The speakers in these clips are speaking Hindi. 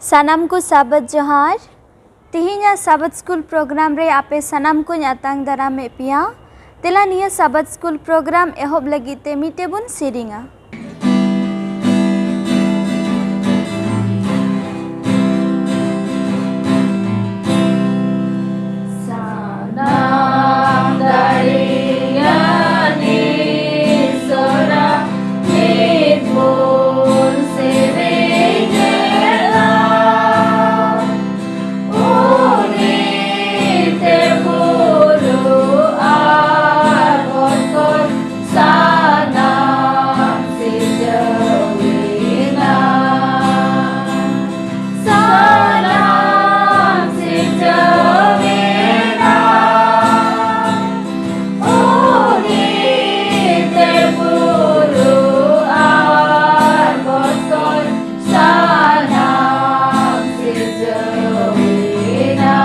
Sanam ko sabat johar. Tihinya sabat school program re ape sanam ko nyatang darame pia. Tela niya sabat school program ehob lagi te mite bun siringa. Sanam dari yani sora nibun sirigela unite bulu argotkon sanam si jawina sanam si jawina unite bulu argotkon sanam si jawina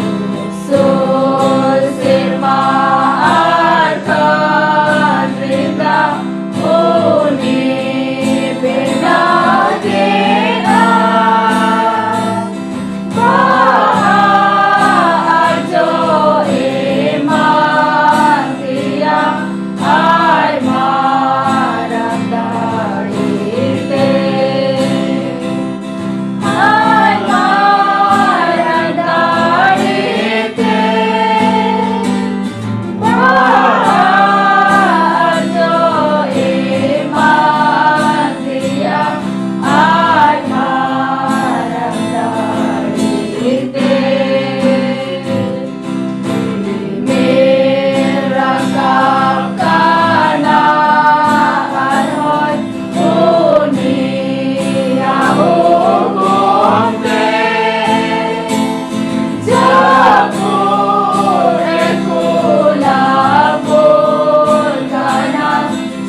usul sirma arkan rinda uni binagina arjo iman dia ay marandalite ay marandalite arjo iman dia ay marandalite mirakap kana anhoy unia ugumte Jabur ekulabur kana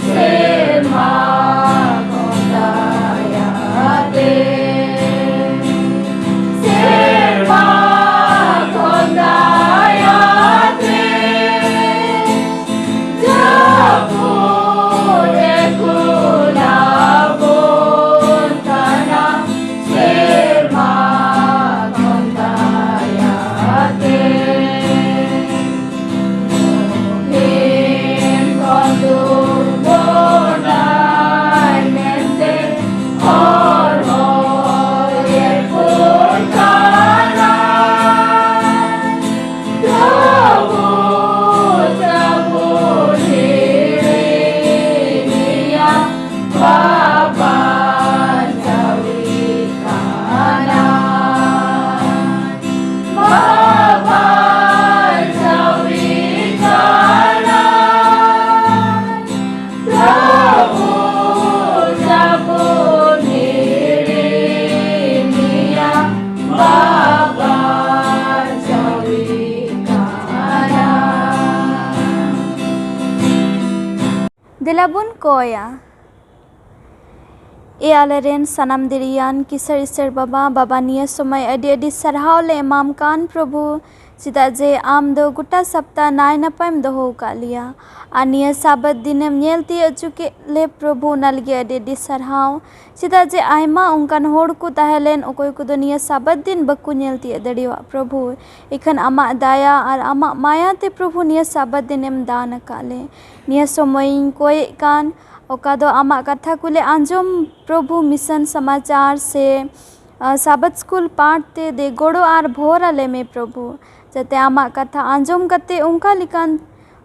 sirma kondayate sirma kondayate Jabur ekulabur kana sirma kondayate Muhim kondunay mente orhoy ekul kana Cabut dirinya baban jawi kanan baban jawi kanan cabut dirinya baban jawi kanan Dilabun koya. E aleren sanam diriyan kisar isar baba niya somay adi sarhaw le emam kan prabhu sida je am do guta sapta nai napaim doho kaliya aniya sabat dinem nyelti achuke le prabhu nalge adi sarhaw sida je aima unkan hor ku tahelen okoy ku niya sabat din baku nyelti adadiwa prabhu ikhan ama daya ar ama maya te prabhu niya sabat dinem dana kale niya somoy koy kan oka do amak katha kule anjom prabhu mission समाचार से साबत स्कूल पाठ ते दे गोड़ो आर भोरा ले में प्रभु जते आमा कथा आंजोम कते उनका लिकान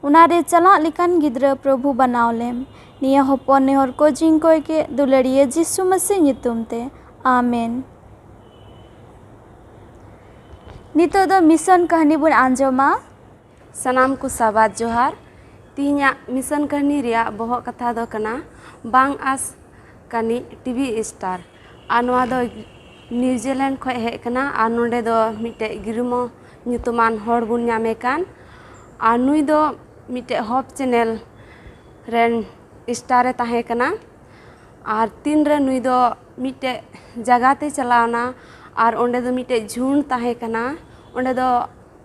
उनारे चला लिकान गिद्र प्रभु बनावलेम निया होपन ने हर को जिंग कोय के दुलड़िए जिसु मसीह nyutum ते आमेन नितो दो मिशन कहानी बुन आंजोमा सानाम को साबात जोहार तीना मिशन कहनी रिया बोह कथा दो कना बांग आस कनी टीवी स्टार आनवा दो न्यूजीलैंड खो हे कना आ नोडे दो मिटे गिरुमो nyutuman hor bun nyame kan नुई दो मिटे हॉप चैनल रेन स्टारे ताहे कना आर तीन रे नुई दो मिटे जगाते चलावना आर ओंडे दो मिटे झुंड ताहे कना ओंडे दो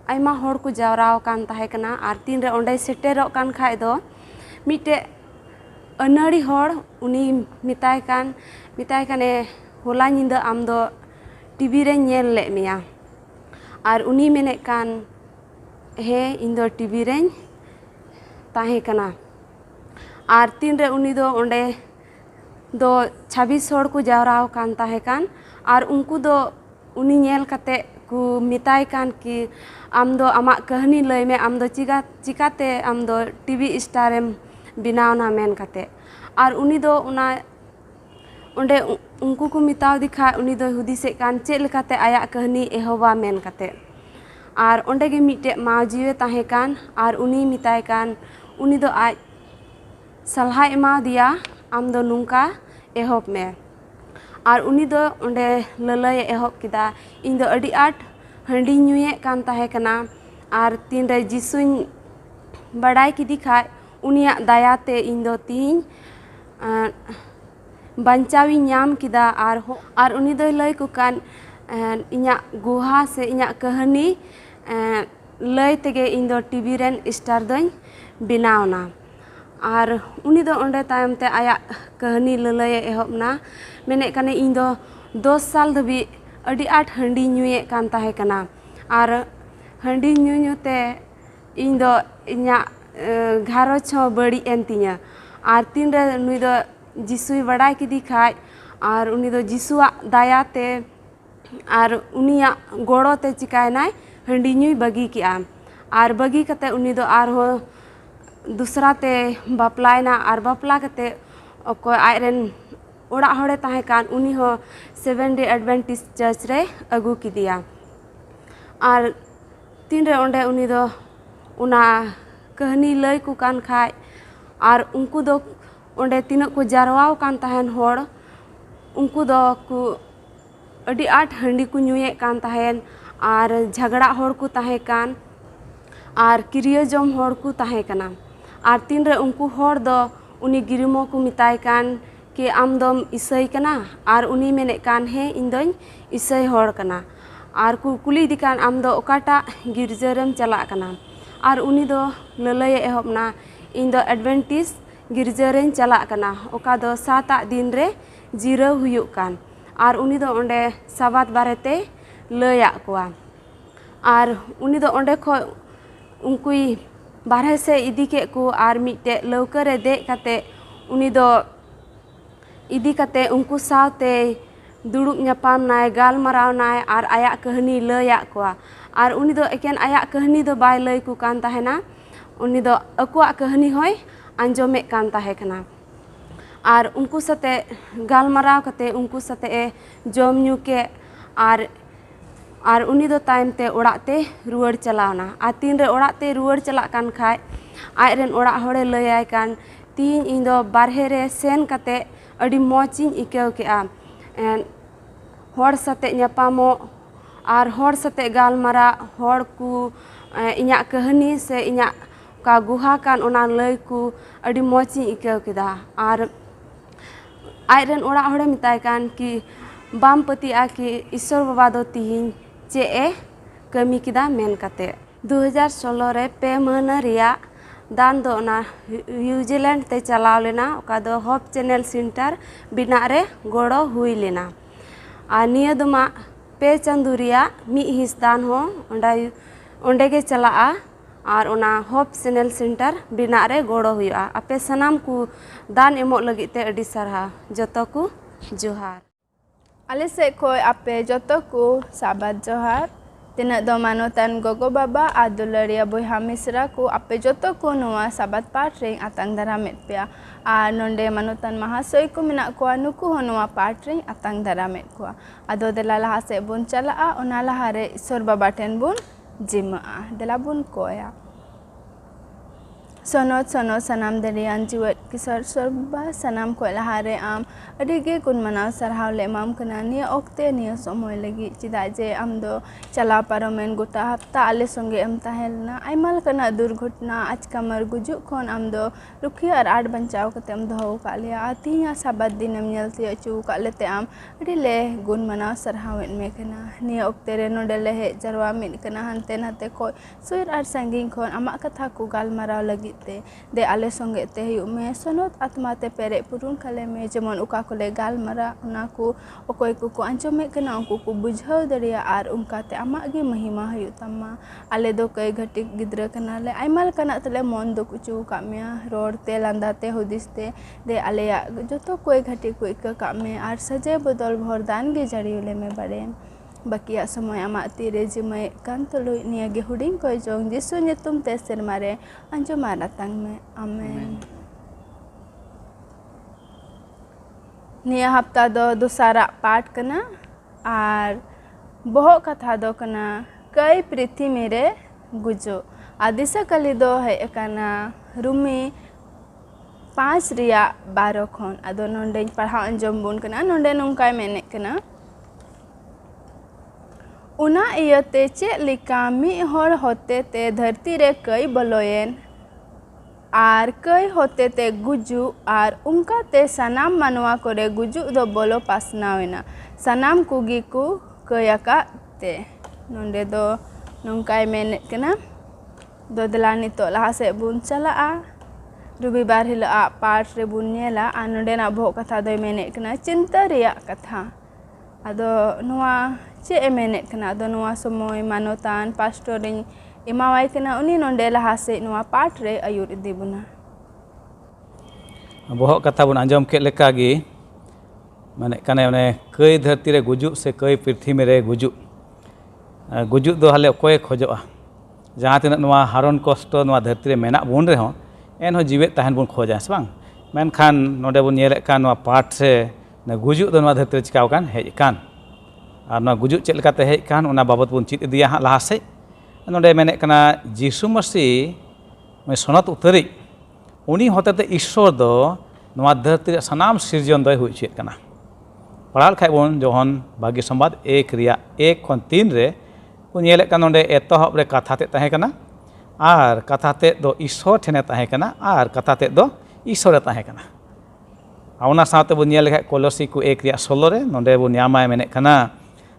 आयमा हर को जावराव कान ताहे कना आर तीन रे ओंडे सेटेरो कान खाय दो मिटे अनड़ी हर उनी मिताय काने hola nyinda am do TV re nyel le meya ar uni menek kan he ᱤᱧ ᱫᱚ TV ᱨᱮᱧ ᱛᱟᱦᱮᱸ ᱠᱟᱱᱟ ᱟᱨ ᱛᱤᱱᱨᱮ ᱩᱱᱤ ᱫᱚ ᱚᱸᱰᱮ ᱫᱚ 26 ᱦᱚᱲ ᱠᱚ ᱡᱟᱣᱨᱟ ᱟᱠᱟᱱ ᱛᱟᱦᱮᱸ ᱠᱟᱱ ᱟᱨ ᱩᱱᱠᱩ ᱫᱚ ᱩᱱᱤ ᱧᱮᱞ ᱠᱟᱛᱮ ᱠᱚ ᱢᱮᱛᱟᱭ ᱠᱟᱱ ᱠᱤ ᱟᱢ ᱫᱚ ᱟᱢᱟᱜ ᱠᱟᱹᱦᱱᱤ ᱞᱟᱹᱭ ᱢᱮ ᱟᱢ ᱫᱚ ᱪᱤᱠᱟᱹᱛᱮ ᱟᱢ ᱫᱚ TV ᱥᱴᱟᱨᱮᱢ ᱵᱮᱱᱟᱣᱱᱟ ᱢᱮᱱ ᱠᱟᱛᱮ ᱟᱨ ᱩᱱᱤ ᱫᱚ ᱚᱱᱟ ᱚᱸᱰᱮ ᱩᱱᱠᱩ ᱠᱚ ᱢᱮᱛᱟᱣᱫᱮ ᱠᱷᱟᱡ ᱩᱱᱤ ᱫᱚᱭ ᱦᱩᱫᱤᱥᱮᱫ ᱠᱟᱱ ᱪᱮᱫ ᱞᱮᱠᱟᱛᱮ ᱟᱭᱟᱜ ᱠᱟᱹᱦᱱᱤ ᱮᱦᱚᱵᱟ ᱢᱮᱱ ᱠᱟᱛᱮ ᱟᱨ ᱚᱸᱰᱮ ᱜᱮ ᱢᱤᱫᱴᱮᱡ ᱢᱟᱹᱡᱷᱤᱭ ᱛᱟᱦᱮᱸ ᱠᱟᱱ ᱟᱨ ᱩᱱᱤ ᱢᱮᱛᱟᱭ ᱠᱟᱱ ᱩᱱᱤ ᱫᱚ ᱟᱡ ᱥᱟᱞᱦᱟᱭ ᱮᱢᱟᱣᱫᱮᱭᱟ ᱟᱢ ᱫᱚ ᱱᱚᱝᱠᱟ ᱮᱦᱚᱵ ᱢᱮ ᱟᱨ ᱩᱱᱤ ᱫᱚ ᱚᱸᱰᱮ ᱞᱟᱹᱞᱟᱹᱭᱮ ᱮᱦᱚᱵ ᱠᱮᱫᱟ ᱤᱧ ᱫᱚ ᱟᱹᱰᱤ ᱟᱸᱴ ᱦᱟᱺᱰᱤᱧ ᱧᱩᱭᱮᱫ ᱠᱟᱱ ᱛᱟᱦᱮᱸ ᱠᱟᱱᱟ ᱟᱨ ᱛᱤᱱᱨᱮ ᱡᱤᱥᱩᱧ ᱵᱟᱰᱟᱭ ᱠᱮᱫᱮ ᱠᱷᱟᱡ ᱩᱱᱤᱭᱟᱜ ᱫᱟᱭᱟᱛᱮ ᱤᱧ ᱫᱚ ᱛᱤᱦᱤᱧ ᱵᱟᱧᱪᱟᱣᱤᱧ ᱧᱟᱢ ᱠᱮᱫᱟ ᱟᱨ ᱩᱱᱤ ᱫᱚᱭ ᱞᱟᱹᱭ ᱠᱚ ᱠᱟᱱ ᱤᱧᱟᱹᱜ ᱜᱩᱦᱟ ᱥᱮ ᱤᱧᱟᱹᱜ ᱠᱟᱹᱦᱱᱤ ᱞᱟᱹᱭ ᱛᱮᱜᱮ ᱤᱧ ᱫᱚ TV ᱨᱮᱱ ᱥᱴᱟᱨ ᱫᱚᱧ ᱵᱮᱱᱟᱣᱱᱟ ᱟᱨ ᱩᱱᱤ ᱫᱚ ᱚᱸᱰᱮ ᱛᱟᱭᱚᱢ te ᱟᱭᱟᱜ ᱠᱟᱹᱦᱱᱤ ᱞᱟᱹᱞᱟᱹᱭᱮ ᱮᱦᱚᱵ ᱱᱟ ᱢᱮᱱᱮᱫ ᱠᱟᱱᱟ ᱤᱧ ᱫᱚ 10 ᱥᱟᱞ ᱫᱷᱟᱹᱵᱤᱡ ᱟᱹᱰᱤ ᱟᱸᱴ ᱦᱟᱺᱰᱤ ᱧᱩᱭᱮᱫ ᱠᱟᱱ ᱛᱟᱦᱮᱸ ᱠᱟᱱᱟ ᱟᱨ ᱦᱟᱺᱰᱤ ᱧᱩ ᱛᱮ ᱤᱧ ᱫᱚ ᱤᱧᱟᱹᱜ ᱜᱷᱟᱨᱚᱸᱡᱽ ᱦᱚᱸ ᱵᱟᱹᱲᱤᱡ ᱮᱱ ᱛᱤᱧᱟᱹ ᱟᱨ ᱛᱤᱱᱨᱮ ᱱᱩᱭ ᱫᱚ ᱡᱤᱥᱩᱭ ᱵᱟᱰᱟᱭ ᱠᱮᱫᱮ ᱠᱷᱟᱡ ᱟᱨ ᱩᱱᱤ ᱫᱚ ᱡᱤᱥᱩᱣᱟᱜ ᱫᱟᱭᱟᱛᱮ ᱟᱨ ᱩᱱᱤᱭᱟᱜ ᱜᱚᱲᱚ ᱛᱮ ᱪᱤᱠᱟᱭᱱᱟᱭ ᱦᱟᱺᱰᱤ ᱧᱩᱭ ᱵᱟᱹᱜᱤ ᱠᱮᱜᱼᱟ ᱟᱨ ᱵᱟᱹᱜᱤ ᱠᱟᱛᱮ ᱩᱱᱤ ᱫᱚ ᱟᱨᱦᱚᱸ ᱫᱩᱥᱨᱟ te ᱵᱟᱯᱞᱟᱭᱱᱟ ᱟᱨ ᱵᱟᱯᱞᱟ ᱠᱟᱛᱮ ᱚᱠᱚᱭ ᱟᱡᱨᱮᱱ ᱚᱲᱟᱜ ᱦᱚᱲᱮ ᱛᱟᱦᱮᱸ ᱠᱟᱱ ᱩᱱᱤ ᱦᱚᱸ Seventh Day Adventist Church ᱨᱮ ᱟᱹᱜᱩ ᱠᱮᱫᱮᱭᱟ ᱟᱨ ᱛᱤᱱᱨᱮ ᱚᱸᱰᱮ ᱩᱱᱤ ᱫᱚ ᱚᱱᱟ ᱠᱟᱹᱦᱱᱤ ᱞᱟᱹᱭ ᱠᱚ ᱠᱟᱱ ᱠᱷᱟᱡ ᱟᱨ ᱩᱱᱠᱩ ᱫᱚ ᱚᱸᱰᱮ ᱛᱤᱱᱟᱹᱜ ᱠᱚ ᱡᱟᱨᱣᱟᱣ ᱠᱟᱱ ᱛᱟᱦᱮᱱ ᱦᱚᱲ ᱩᱱᱠᱩ ᱫᱚ ᱟᱹᱰᱤ ᱟᱸᱴ ᱦᱟᱺᱰᱤ ᱠᱚ ᱧᱩᱭᱮᱫ ᱠᱟᱱ ᱛᱟᱦᱮᱱ ᱟᱨ ᱡᱷᱟᱜᱲᱟᱜ ᱦᱚᱲ ᱠᱚ ᱛᱟᱦᱮᱸ ᱠᱟᱱ ᱟᱨ ᱠᱤᱨᱤᱭᱟᱹ ᱡᱚᱢ ᱦᱚᱲ ᱠᱚ ᱛᱟᱦᱮᱸ ᱠᱟᱱᱟ ᱟᱨ ᱛᱤᱱᱨᱮ ᱩᱱᱠᱩ ᱦᱚᱲ ᱫᱚ ᱩᱱᱤ ᱜᱤᱨᱤᱢᱚ ᱠᱚ ᱢᱮᱛᱟᱭ ᱠᱟᱱ ᱠᱤ ᱟᱢ ᱫᱚᱢ ᱤᱥᱟᱹᱭ ᱠᱟᱱᱟ ᱟᱨ ᱩᱱᱤ ᱢᱮᱱᱮᱫ ᱠᱟᱱ ᱦᱮᱸ ᱤᱧ ᱫᱚᱧ ᱤᱥᱟᱹᱭ ᱦᱚᱲ ᱠᱟᱱᱟ ᱟᱨ ᱠᱚ ᱠᱩᱞᱤᱭᱮᱫᱮ ᱠᱟᱱ ᱟᱢ ᱫᱚ ᱚᱠᱟᱴᱟᱜ ᱜᱤᱨᱡᱟᱹ ᱨᱮᱢ ᱪᱟᱞᱟᱜ ᱠᱟᱱᱟ ᱟᱨ ᱩᱱᱤ ᱫᱚ ᱞᱟᱹᱞᱟᱹᱭᱮ ᱮᱦᱚᱵ ᱱᱟ ᱤᱧ ᱫᱚ Adventist ᱜᱤᱨᱡᱟᱹ ᱨᱮᱧ ᱪᱟᱞᱟᱜ ᱠᱟᱱᱟ ᱚᱠᱟ ᱫᱚ 7 ᱫᱤᱱ ᱨᱮ ᱡᱤᱨᱟᱹᱣ ᱦᱩᱭᱩᱜ ᱠᱟᱱ ᱟᱨ ᱩᱱᱤ ᱫᱚ ᱚᱸᱰे ᱥᱟᱵᱟᱛ ᱵᱟᱨᱮᱛᱮ ᱞᱟᱹᱭᱟᱫ ᱠᱚᱣᱟ ᱟᱨ ᱩᱱᱤ ᱫᱚ ᱚᱸᱰᱮ ᱠᱷᱚᱡ ᱩᱱᱠᱩᱭ ᱵᱟᱨᱦᱮ ᱥᱮᱫ ᱤᱫᱤ ᱠᱮᱫ ᱠᱚ ᱟᱨ ᱢᱤᱫᱴᱮᱡ ᱞᱟᱹᱣᱠᱟᱹ ᱨᱮ ᱫᱮᱡ ᱠᱟᱛᱮ ᱩᱱᱤ ᱫᱚ ᱤᱫᱤ ᱠᱟᱛᱮ ᱩᱱᱠᱩ ᱥᱟᱶᱛᱮ ᱫᱩᱲᱩᱵ ᱧᱟᱯᱟᱢ ᱱᱟᱭ ᱜᱟᱞᱢᱟᱨᱟᱣ ᱱᱟᱭ ᱟᱨ ᱟᱭᱟᱜ ᱠᱟᱹᱦᱱᱤ ᱞᱟᱹᱭᱟᱫ ᱠᱚᱣᱟ ᱟᱨ ᱩᱱ이 ᱫᱚ ᱮᱠᱮᱱ ᱟᱭᱟᱜ ᱠᱟᱹᱦᱱᱤ ᱫᱚ ᱵᱟᱭ ᱞᱟᱹᱭ ᱠᱚ ᱠᱟᱱ ᱛᱟᱦᱮᱱᱟ ᱩᱱ이 ᱫᱚ ᱟᱠᱚᱣᱟᱜ ᱠᱟᱹᱦᱱᱤ ᱦᱚᱸᱭ ᱟᱸᱡᱚᱢᱮᱫ ᱠᱟᱱ ᱛᱟᱦᱮᱸ ᱠᱟᱱᱟ ᱟᱨ ᱩᱱᱠᱩ ᱥᱟᱛᱮ ᱜᱟᱞᱢᱟᱨᱟᱣ ᱠᱟᱛᱮ ᱩᱱᱠᱩ ᱥᱟᱛᱮ ᱡᱚᱢ ᱧᱩ ᱠᱮᱫ ᱟᱨ ᱩᱱᱤ ᱫᱚ ᱛᱟᱭᱚᱢ te ᱚᱲᱟᱜ te ᱨᱩᱣᱟᱹᱲ ᱪᱟᱞᱟᱣᱱᱟ ᱟᱨ ᱛᱤᱱᱨᱮ ᱚᱲᱟᱜ te ᱨᱩᱣᱟᱹᱲ ᱪᱟᱞᱟᱜ ᱠᱟᱱ ᱠᱷᱟᱡ ᱟᱡᱨᱮᱱ ᱚᱲᱟᱜ ᱦᱚᱲᱮ ᱞᱟᱹᱭᱟᱭ ᱠᱟᱱ ᱛᱤᱦᱤᱧ ᱤᱧ ᱫᱚ ᱵᱟᱨᱦᱮ ᱨᱮ ᱥᱮᱱ ᱠᱟᱛᱮ ᱟᱹᱰᱤ ᱢᱚᱡᱽ ᱤᱧ ᱟᱹᱭᱠᱟᱹᱣ ᱠᱮᱜᱼᱟ ᱦᱚᱲ ᱥᱟᱛᱮ ᱧᱟᱯᱟᱢᱚᱜ ᱟᱨ ᱦᱚᱲ ᱥᱟᱛᱮ ᱜᱟᱞᱢᱟᱨᱟᱜ ᱦᱚᱲ ᱠᱚ ᱤᱧᱟᱹᱜ ᱠᱟᱹᱦᱱᱤ ᱥᱮ ᱤᱧᱟᱹᱜ ᱚᱠᱟ ᱜᱩᱦᱟ ᱠᱟᱱ ᱚᱱᱟ ᱞᱟᱹᱭ ᱠᱚ ᱟᱹᱰᱤ ᱢᱚᱡᱽ ᱤᱧ ᱟᱹᱭᱠᱟᱹᱣ ᱠᱮᱫᱟ ᱟᱨ ᱟᱡᱨᱮᱱ ᱚᱲᱟᱜ ᱦᱚᱲᱮ ᱢᱮᱛᱟᱭ ᱠᱟᱱ ᱠᱤ ᱵᱟᱢ ᱯᱟᱹᱛᱭᱟᱹᱜᱼᱟ ᱠᱤ ᱤᱥᱥᱚᱨ ᱵᱟᱵᱟ ᱫᱚ ᱛᱤᱦᱤᱧ ᱪᱮᱫ ᱮ ᱠᱟᱹᱢᱤ ᱠᱮᱫᱟ ᱢᱮᱱ ᱠᱟᱛᱮ 2016 ᱨᱮ 2 ᱢᱟᱹᱦᱱᱟᱹ ᱨᱮᱭᱟᱜ ᱫᱟᱱ ᱫᱚ ᱚᱱᱟ ᱱᱤᱭᱩᱡᱤᱞᱮंᱰ te ᱪᱟᱞᱟᱣ ᱞᱮᱱᱟ ᱚᱠᱟ ᱫᱚ ᱦᱚᱯ ᱪᱮᱱᱮᱞ ᱥᱮᱱᱴᱟᱨ ᱵᱮᱱᱟᱜ ᱨᱮ ᱜᱚᱲᱚ ᱦᱩᱭ ᱞᱮᱱᱟ ᱟᱨ ᱱᱤᱭᱟᱹ ᱫᱚᱢᱟ 2 ᱪᱟᱸᱫᱳ ᱨᱮᱭᱟᱜ ᱢᱤᱫ ᱦᱤᱸᱥ ᱫᱟᱱ ᱦᱚᱸ ᱚᱸᱰᱮ ᱜᱮ ᱪᱟᱞᱟᱜᱼᱟ ᱟᱨ ᱚᱱᱟ ᱦᱚᱯ ᱪᱮᱱᱮᱞ ᱥᱮᱱᱴᱟर ᱵᱮᱱᱟᱜ ᱨᱮ ᱜᱚᱲᱚ ᱦᱩᱭᱩᱜᱼᱟ ᱟᱯᱮ ᱥᱟᱱᱟᱢ ᱠᱚ ᱫᱟᱱ ᱮᱢᱚᱜ ᱞᱟᱹᱜᱤᱫ te ᱟᱹᱰᱤ ᱥᱟᱨᱦᱟᱣ ᱡᱚᱛᱚ ᱠᱚ ᱡᱚᱦᱟᱨ ᱟᱞᱮ ᱥᱮᱫ ᱠᱷᱚᱡ ᱟᱯᱮ ᱡᱚᱛᱚ ᱠᱚ ᱥᱟᱵᱟᱛ ᱡᱚᱦᱟᱨ ᱛᱤᱱᱟᱹᱜ ᱫᱚ ᱢᱟᱱᱚᱛᱟᱱ ᱜᱚᱜᱚ ᱵᱟᱵᱟ ᱟᱨ ᱫᱩᱞᱟᱹᱲᱤᱭᱟᱹ ᱵᱚᱭᱦᱟ ᱢᱤᱥᱨᱟ ᱠᱚ ᱟᱯᱮ ᱡᱚᱛᱚ ᱠᱚ ᱱᱚᱣᱟ ᱥᱟᱵᱟᱛ ᱯᱟᱴ ᱨᱮᱧ ᱟᱛᱟᱝ ᱫᱟᱨᱟᱢᱮᱫ ᱯᱮᱭᱟ ᱟᱨ ᱱᱚᱰᱮ ᱢᱟᱱᱚᱛᱟᱱ ᱢᱟᱦᱟᱥᱚᱭ ᱠᱚ ᱢᱮᱱᱟᱜ ᱠᱚᱣᱟ ᱱᱩᱠᱩ ᱦᱚᱸ ᱱᱚᱣᱟ ᱯᱟᱴ ᱨᱮᱧ ᱟᱛᱟᱝ ᱫᱟᱨᱟᱢᱮᱫ ᱠᱚᱣᱟ ᱟᱫᱚ ᱫᱮᱞᱟ ᱞᱟᱦᱟ ᱥᱮᱫ ᱵᱚᱱ ᱪᱟᱞᱟᱜᱼᱟ ᱚᱱᱟ ᱞᱟᱦᱟᱨᱮ ᱤᱥᱥᱚᱨ ᱵᱟᱵᱟ ᱴᱷᱮᱱ ᱵᱚᱱ ᱡᱤᱢᱟᱹᱜᱼᱟ ᱫᱮᱞᱟ ᱵᱚᱱ ᱠᱚᱭᱟ ᱥᱚᱱᱚᱛ ᱥᱟᱱᱟᱢ ᱫᱟᱲᱮᱭᱟᱱ ᱡᱤᱣᱮᱫ ᱠᱤᱥᱚᱨ ᱥᱚᱨᱵᱟ ᱥᱟᱱᱟᱢ ᱠᱷᱚᱡ ᱞᱟᱦᱟᱨᱮ ᱟᱢ ᱟᱹᱰᱤᱜᱮ ᱜᱩᱱ ᱢᱟᱱᱟᱣ ᱥᱟᱨᱦᱟᱣ ᱞᱮ ᱮᱢᱟᱢ ᱠᱟᱱᱟ ᱱᱤᱭᱟᱹ ᱚᱠᱛᱮ ᱱᱤᱭᱟᱹ ᱥᱚᱢᱚᱭ ᱞᱟᱹᱜᱤᱫ ᱪᱮᱫᱟᱜ ᱡᱮ ᱟᱢ ᱫᱚ ᱪᱟᱞᱟᱣ ᱯᱟᱨᱚᱢᱮᱱ ᱜᱚᱴᱟ ᱦᱟᱯᱛᱟ ᱟᱞᱮ ᱥᱚᱸᱜᱮ ᱮᱢ ᱛᱟᱦᱮᱸ ᱞᱮᱱᱟ ᱟᱭᱢᱟ ᱞᱮᱠᱟᱱᱟᱜ ᱫᱩᱨᱜᱷᱚᱴᱚᱱᱟ ᱟᱪᱠᱟᱢᱟᱨ ᱜᱩᱡᱩᱜ ᱠᱷᱚᱱ ᱟᱢ ᱫᱚ ᱨᱩᱠᱷᱤᱭᱟᱹ ᱟᱨ ᱟᱸᱴ ᱵᱟᱧᱪᱟᱣ ᱠᱟᱛᱮ ᱮᱢ ᱫᱚᱦᱚ ᱟᱠᱟᱫ ᱞᱮᱭᱟ ᱟᱨ ᱛᱤᱦᱤᱧᱟᱜ ᱥᱟᱵᱟᱛ ᱫᱤᱱᱮᱢ ᱧᱮᱞ ᱛᱤᱭᱳᱜ ᱦᱚᱪᱚ ᱟᱠᱟᱫ ᱞᱮᱛᱮ ᱟᱢ ᱟᱹᱰᱤ ᱞᱮ ᱜᱩᱱ ᱢᱟᱱᱟᱣ ᱥᱟᱨᱦᱟᱣᱮᱫ ᱢᱮ ᱠᱟᱱᱟ ᱱᱤᱭᱟᱹ ᱚᱠᱛᱮ ᱨᱮ ᱱᱚᱰᱮ ᱞᱮ ᱦᱮᱡ ᱡᱟᱨᱣᱟ ᱢᱤᱫ ᱠᱟᱱᱟ ᱦᱟᱱᱛᱮ ᱱᱟᱛᱮ ᱠᱷᱚᱡ ᱥᱩᱨ ᱟᱨ ᱥᱟᱺᱜᱤᱧ ᱠᱷᱚᱱ ᱟᱢᱟᱜ ᱠᱟᱛᱷᱟ ᱠᱚ ᱜᱟᱞᱢᱟᱨᱟᱣ ᱞᱟᱹᱜᱤᱫ लगित ते दे आले संगे ते हुयुग मे सनत आत्मा ते पेरे पुरुन खाले मे जेमन उका कोले गालमारा उना को अकोय को आंजोमे कना उनको को बुझाव दरिया आर उनका ते आमा गे महिमा हुयुग तमा आले दो कई घटी गिद्रा कना ले आइमा कना तले मन दो कुचु का मे रोड ते लांदा ते हुदिस ते दे आले या जोतो कोई घटी को इक का मे आर सजे बदल भरदान गे जरियोले में बारे बाकिया समय आमा तीरे जिमय कान तुलुय निया गे हुडिंग कोय जोंग जिसु nyutum ते सेरमारे आंजोमा रातांग में आमेन। निया हफ्ता दो दुसारा पाठ कना आर बहुत कथा दो कना कई पृथ्वी मेरे गुजो आदिसा कली दो है कना रूमी 5 रिया 12 खन आदो नोंडे पढ़ा अंजम बुन कना नोंडे नोंकाय मेने कना उना इयते चे लिका मी हर होते ते धरती रे कई बलोयन आर कई होते ते गुजु आर उनका ते सनाम मनवा करे गुजु दो बोलो पासनावेना सनाम कुगी को कयाका ते नोंडे दो नोंकाय मेने कना दो दलानी तो लहा से बुन चला रविवार हिला पाठ रे बुन नेला आ नोंडे ना भो कथा दो मेने कना चिंता रिया कथा आदो नुआ चे एमेने कना आदो नुआ समय मानोतान पास्टोरिंग इमावाई कना उनी नोंडे लहा से नुआ पाठ रे आयुर इदी बुना बहुत कथा बुन आंजम के लेका गी माने कने माने कई धरती रे गुजु से कई पृथ्वी में रे गुजु गुजु दो हाले कोय खोजोआ जहाँ तिना नुआ हारन कष्ट नुआ धरती रे मेना बुन रे हो एन हो जीवे तहन बुन खोजा से बांग मेनखान नोडे बुन नेले का नुआ पाठ से न गुजु दो नुआ धरती रे चिकाव कान हेज कान और नुआ गुजु चेक लेकाते हेज कान उना बाबत बुन चित इदिया हां लहा से नोडे मेने कना जीसु मसीह मैं सनत उतरी उनी होते ईश्वर दो नुआ धरती रे सनाम सिरजन दो हुई चेक कना पढ़ाल खाय बोन जोहन भाग्य संवाद 1 खन 3 रे को नेले का नोडे एतहब रे कथा ते तहे कना आर कथा ते दो ईश्वर ठेने तहे कना आर कथा ते दो ईश्वर तहे कना आउना साथे बो नेले खाय कोलोसी को 1:16 रे नोडे बो न्यामाय मेने कना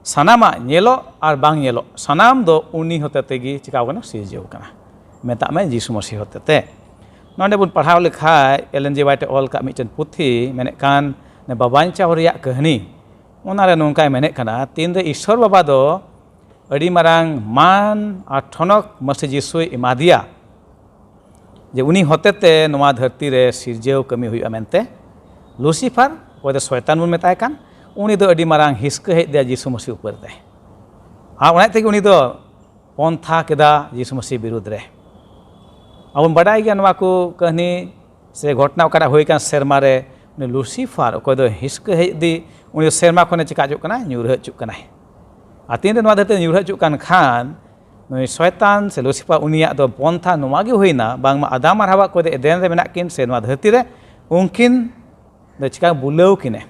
सनामा नेलो आर बांग नेलो सनाम दो उनी होते तेगी चिकाव कना सिरजेव कना मेता में जीसु मसीह होते ते नोडे बुन पढ़ाव लेखाय एलन जी वाइट ऑल का मिचन पुथी मेने कान ने बाबांचा रिया कहानी उनारे नोंकाय मेने कना तीन दे ईश्वर बाबा दो अड़ी मारांग मान और ठनक मसीह जीसु इमादिया जे उनी होते ते नोआ धरती रे सिरजेव कमी हुई मेनते लुसीफर कोई शैतान बुन मेताय कान उनी दो अड़ी मारांग हिस्क हेज दे जीसु मसीह ऊपर ते आ उना तेगे उनी दो पंथा केदा जीसु मसीह विरुद्ध रे अब बड़ाई गया नोआ को कहानी से घटना ओकरा होई कान सेरमा रे उनी लुसीफर कोई दो हिस्क हेज दी उनी सेरमा खने चिका जुक कना न्यूर हचुक कना आतीन नोआ धरती न्यूर हचुक कान खान नुई शैतान से लुसीफर उनिया दो पंथा नोआ गे होइना बांगमा आदाम आर हवा कोई दो एदेन रे मेना किन से नोआ धरती रे उनकिन दो चिका बुलाव किने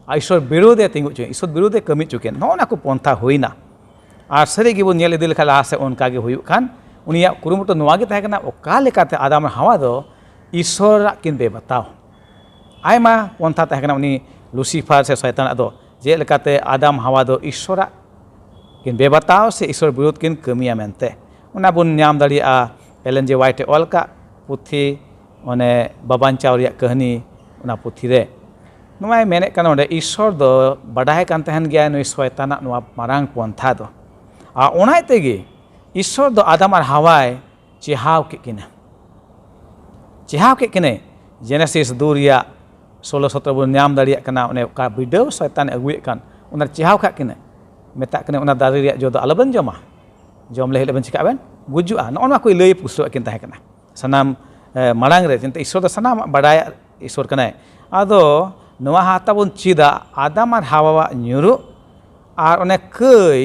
ईश्वर विरोधे तिंगु चुके ईश्वर विरोधे कमी चुके नोना को पंथा होइना आर सरी गे बो नेल इदि लेखा लहा से उनका गे हुयुग खान उनिया कुरुमुटो नोआ गे ताहे कना ओका लेकाते आदाम हवा दो ईश्वर किन बेबताव आयमा पंथा ताहे कना उनी लुसीफर से शैतान दो जे लेकाते आदाम हवा दो ईश्वर किन बेबताव से ईश्वर विरोध किन कमिया मेनते उना बुन न्याम दाड़िया एलन जे वाइट ऑल का पुथी ओने बाबांचाव रिया कहानी उना पुथी रे नोआय मेने कना ओंडे ईश्वर दो बडाय कान तहन गया नुई शैताना नोआ मारांग पंथा दो आ ओनाय तेगे ईश्वर दो आदाम आर हवाय चिहाव के किने जेनेसिस 2 रिया 16-17 बुन न्याम दाड़िया कना ओने का बिडव शैतान अगुए कान ओना चिहाव खा किने मेता कने ओना दारे रिया जो दो अलबन जमा जम ले हेले बन चिका बेन गुजुआ नोना कोई लई पुसो किन ताहे कना सनाम मारांग रे चिंता ईश्वर दो सनाम बडाय ईश्वर कनाय आदो नोआ हाता बुन चिदा आदाम आर हवा न्यूरु आर ओने कई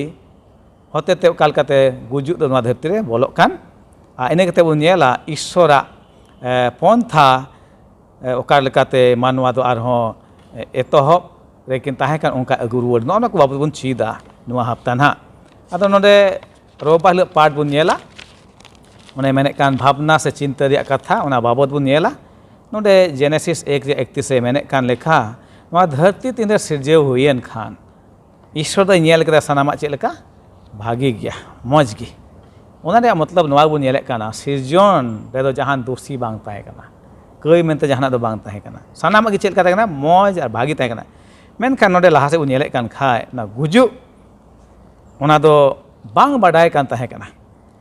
होते ते कालकाते गुजु दो नोआ धरती रे बोलोक कान आ इने कते बुन नेला ईश्वरा पंथा ओकार लेकाते मानवा दो आरहों एतहब रेकिन ताहे कान उनका अगु रुवाड़ नोना को बाबत बुन चिदा नोआ हफ्ता ना आदो नोडे रोबा हिलो पाठ बुन नेला ओने मेने कान भावना से चिंता रिया कथा ओना बाबत बुन नेला नोडे जेनेसिस 1:31 से मेने कान लेखा नोआ धरती तीन रे सिरजेव हुयन खान ईश्वर दो नेल केदा सनामा चेक लेका भागी गया मौज गी ᱚᱱᱟ ᱨᱮᱭᱟᱜ ᱢᱚᱛᱞᱚᱵ ᱱᱚᱣᱟ ᱵᱚᱱ ᱧᱮᱞᱮᱫ ᱠᱟᱱᱟ ᱥᱤᱨᱡᱚᱱ ᱨᱮᱫᱚ ᱡᱟᱦᱟᱱ ᱫᱳষी ᱵᱟᱝ ᱛᱟᱦᱮᱸ ᱠᱟᱱᱟ, ᱠᱟᱹᱭ ᱢᱮᱱᱛᱮ ᱡᱟᱦᱟᱱᱟᱜ ᱫᱚ ᱵᱟᱝ ᱛᱟᱦᱮᱸ ᱠᱟᱱᱟ, ᱥᱟᱱᱟᱢᱟᱜ ᱜᱮ ᱪᱮᱫ ᱞᱮᱠᱟ ᱛᱟᱦᱮᱸ ᱠᱟᱱᱟ ᱢᱚᱡᱽ ᱟᱨ ᱵᱷᱟᱜᱤ ᱛᱟᱦᱮᱸ ᱠᱟᱱᱟ। ᱢᱮᱱᱠᱷᱟन ᱱᱚᱰᱮ ᱞᱟᱦᱟ ᱥᱮᱫ ᱵᱚᱱ ᱧᱮᱞᱮᱫ ᱠᱟᱱ ᱠᱷᱟᱡ ᱚᱱᱟ ᱜᱩᱡᱩᱜ ᱚᱱᱟ ᱫᱚ ᱵᱟᱝ ᱵᱟᱰᱟᱭ ᱠᱟᱱ ᱛᱟᱦᱮᱸ ᱠᱟᱱᱟ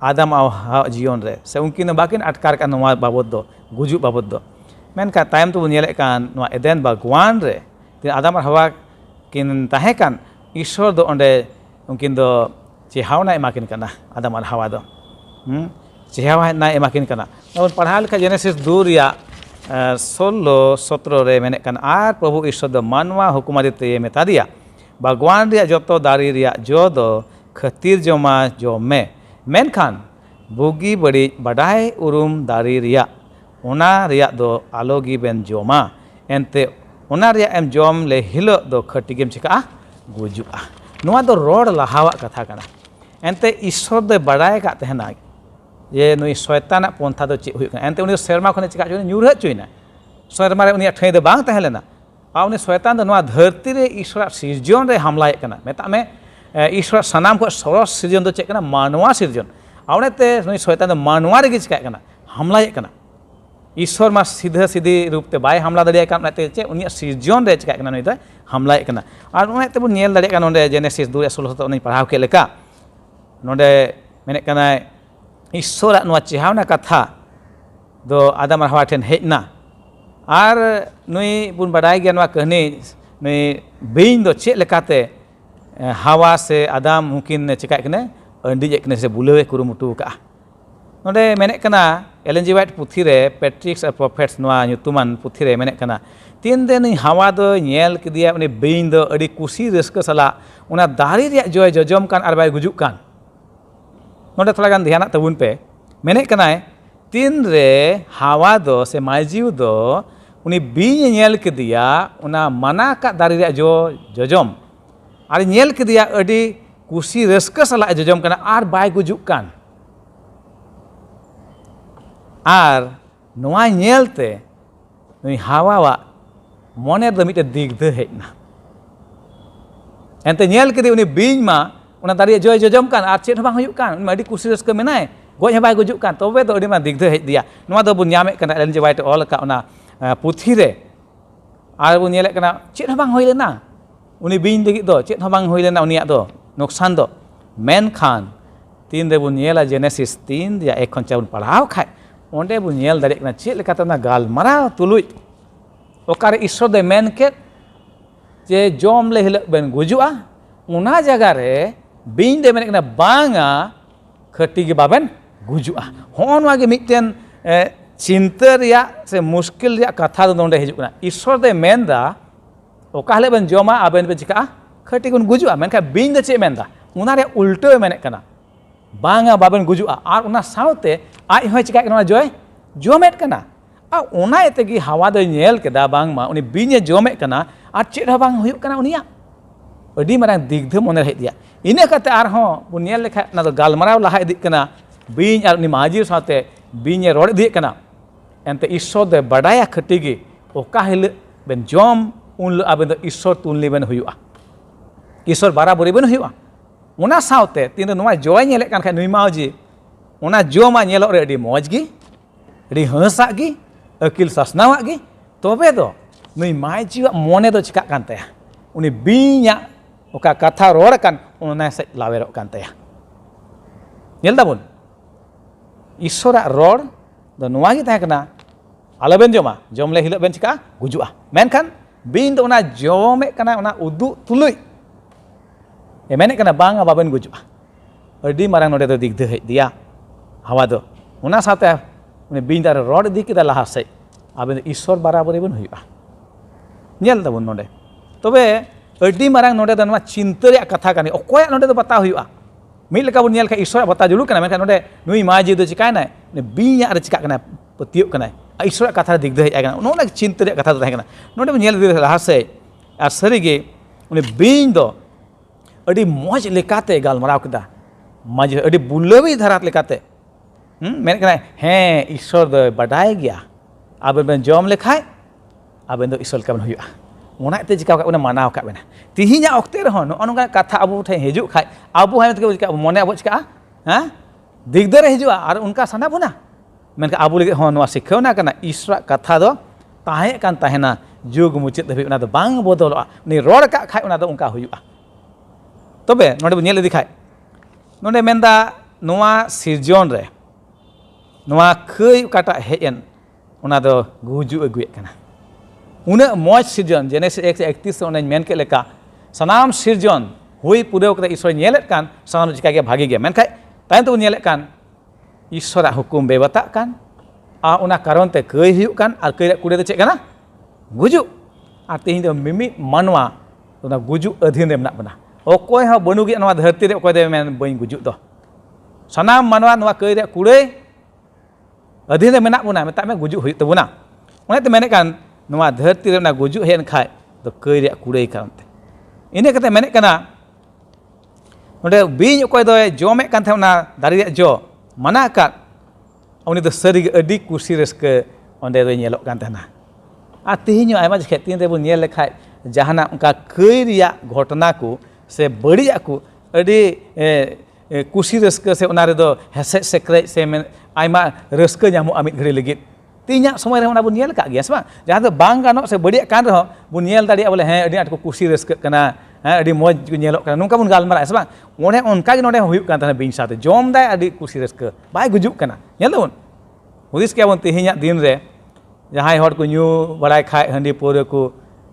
आदम और हवा जीवन रे से उनकिन बाकिन अटकार का नवा बाबद दो गुजुग बाबद दो मेनका तायम तो बुनियाले कान नवा एदेन बागवान रे ते आदम और हवा किन ताहे कान ईश्वर दो ओंडे उनकिन दो चेहावना एमाकिन कना आदम और हवा दो चेहावना एमाकिन कना और पढ़ा लिखा जेनेसिस 2 रिया 16-17 रे मेने कान आर प्रभु ईश्वर दो मानवा हुकुमादिते मेता दिया बागवान रिया जतो दारी रिया जो दो खतीर जोमा जो में मेनखान बुगी बड़ी बड़ाई उरुम दारी रिया ओना रिया दो आलोगी बेन जोमा एनते ओना रिया एम जोम ले हिलो दो खटिगेम चिका गुजुआ नोआ दो रोड लहावा कथा कना एनते ईश्वर दो बड़ाई का तहना ये नुई शैताना पंथा दो चे हुई एनते उनी शर्मा खने चिका जो न्यूर चुइना शर्मा रे उनी ठै दो बांग तहलेना आ उनी शैतान दो नोआ धरती रे ईश्वर सिरजन रे हमला कना मेता में ईश्वर सनाम को सरस सिरजन दो चेक मानवा सिरजन आवनेते नुई शैतान दो मानवा रे चिका हमला ईश्वर मा सीधा सीधी रूप ते बाय हमला दड़िया चे उनी सिरजन रे चिका नुई दो हमला और उनाते बो नेल दड़िया नोंडे जेनेसिस 2:16 उनी पढ़ाव के लेका नोंडे मेने कना ईश्वर नुआ चेहावना कथा दो आदम और हवा ठेन हेजना और नुई बुन बड़ाई गया नुआ कहनी नुई बिन दो चे लेकाते हवा से आदम मुकिन चिका कने अंडी कने से बुलवे कुरुमुटु का नोंडे मेने कना एलन जी वाइट पुथी रे पैट्रिक्स और प्रॉफिट्स नुआ ᱧᱩᱛᱩᱢᱟᱱ पुथी रे मेने कना तीन दिन हवा दो नेल किदिया उनी बिन दो अडी कुसी रस्क सला उना दारी रे जय जजम कान आर बाय गुजुक कान नोंडे थोड़ा गान ध्यान तबुन पे मेने कना तीन रे हवा दो से माइजीव दो उनी बिन नेल किदिया उना मना का दारी रे जो जजम और नेल किदिया अडी कुसी रस्क सला जजम कना आर बाय गुजुक कान और नोआ नेलते नुई हवा मने दो मिटे दिग्ध हेजना एनते नेल किदी उनी बिन मा उना दारी जय जजम कान आर चेत बांग हुयुक कान उनी अडी कुसी रस्क मेनाय गoj बाय गुजुक कान तबे दो अडी मा दिग्ध हेज दिया नोआ दो बुन ᱧᱟᱢᱮ कना एलन जी वाइट ऑल का उना पुथी रे आर बुन नेले कना चेत बांग होय लेना उनी बिन लगी दो चेत बांग होय लेना उनिया दो नुकसान दो मेनखान तीन रे बुन नेला जेनेसिस 3 या 1 खन चाउन पढ़ाव खाय ओंडे बुन नेल दाड़े कना चेत लेका तना गालमाराव तुलुय ओकारे ईश्वर दे मेन के जे जोम ले हिल बेन गुजुआ उना जगह रे बिन दे मेन कना बांगा खटी के बाबेन गुजुआ होन वागे मिटन चिंता रिया से मुश्किल रिया कथा दो नोंडे हिजुक ना ईश्वर दे मेनदा ओकाले बेन जोमा आबेन बे चिका खटी गुन गुजुआ मेनका बिन दे चे मेनदा उना रे उल्टो मेने कना बांगा बाबेन गुजुआ आर उना सावते आज होय चिका कना जय जोमेट कना आ उना एतेगी हवा दो नेल केदा बांग मा उनी बिन जोमेट कना आर चेड बांग हुयुक कना उनिया अडी मारां दिग्ध मने हे दिया इने कते आर हो बुन नेल लेखा ना दो गालमाराव लहा इदिक कना बिन आर उनी माजी साथे बिन रोड इदिक कना एनते ईश्वर दे बडाया खटिगी ओका हिल बेन जोम उन आबेन दो ईश्वर तुनली बेन हुयुआ ईश्वर बराबरी बेन हुयुआ उना सावते तीन नोआ जय नेले कान खा नुई माजी उना जोमा नेलो रे अडी मौजगी अडी हंसागी अकिल ससनावागी तबे दो नुई माजी मने दो चिका कान तया उनी बिया ओका कथा रोड कान उना से लावेरो कान तया नेल दाबुन ईश्वरा रोड दो नोआगी ताहे कना आलबेन जोमा जोमले हिलो बेन चिका गुजुआ मेनखान बिन दो उना जोमे कना उना उदु तुलुय मेने कना बांगा बाबेन गुजुआ अडी मारांग नोडे दो दिग्ध हे दिया हवा दो उना साथे उनी बिन दार रोड दी किदा लहा से आबेन ईश्वर बराबरी बेन हुयुआ नेल दाबुन नोडे तबे अडी मारांग नोडे दो नोआ चिंता रे कथा कानी ओकोया नोडे दो बता हुयुआ मिल लेका बुन नेल का ईश्वर बता जुलु कना मेनखान नोडे नुई माजी दो चिकायना ने बिया रे चिका कना पतियो कना ईश्वर कथा दिग्ध हे आगना नोना चिंता रे कथा दो थाहे कना नोडे बुन नेल दे लहा से आर सरीगे उनी बिन दो अडी मौज लेकाते गालमाराव केदा माजी अडी बुलवी धरात लेकाते मेन कना हे ईश्वर दो बडाय गया आबेन बेन जोम लेखाय आबेन दो ईश्वर काबेन हुयुआ उना ते चिका उना मानाव का बेना तिहिया ओक्ते रहो नो अनगा कथा अबु ठे हेजु खाय अबु हाय ते चिका मने अबु चिका हां दिगदारे हिजुआ और उनका साना बुना मेनका आबो लगे हों नोआ सिखावना कना ईश्वर कथा दो ताहे कान ताहेना जुग मुचित धाबी उना दो बांग बदलवा नि रोड का खाय उना दो उनका हुयुआ तबे नोडे बो नेल इदि खाय नोडे मेनदा नोआ सिरजन रे नोआ खै काटा हेजन उना दो गुजु अगुए कना उना मौज सिरजन जेनेसिस 1:31 उना मेन के लेका सनाम सिरजन हुई पुरेव कते ईश्वर नेलेत कान सानो चिका गे भागी गे मेनखाय तायन तो नेलेत कान ईश्वर हुकुम बेबता कान आ उना कारण ते कई हुयुक कान आर कई कुड़े दो चेक काना गुजु आर तेहिं दो मिमि मानवा उना गुजु अधीन रे मेना बना ओकोय ह बनुगे नवा धरती रे ओकोय दे मेन बई गुजु दो सनाम मानवा नवा कई रे कुड़े अधीन रे मेना बना मेता मे गुजु हुयुक तबुना उना ते मेने कान नवा धरती रे ना गुजु हेन खाय तो कई रे कुड़े कारण ते इने कते मेने काना नोडे बिन ओकोय दो जमे कान थे उना दारी रे जो मना काट उनी दो सरी अडी कुसी रस्के ओंडे दो नेलोक कान तहना आ तिहिन आयमा जखे तीन रे बो नेल लेखाय जहाना उनका कई रिया घटना को से बड़िया को अडी कुसी रस्के से उना रे दो हेसे सेक्रे से आयमा रस्के जामु आमित घड़ी लगित तीना समय रे उना बो नेल का गया से बा जहां दो बांग गानो से बड़िया कान रहो बो नेल दाड़िया बोले हे अडी आट को कुसी रस्के कना अड़ी मौज को नेलोक कना नुका बन गालमारा से बा ओने उनका गे नोडे हुयुक कान तहना बिन साथे जम दाय अडी कुसी रस्के बाय गुजुक कना नेल दोन हुदिस के बन तिहिना दिन रे जहां हर को न्यू बड़ाय खाय हंडी पोरे को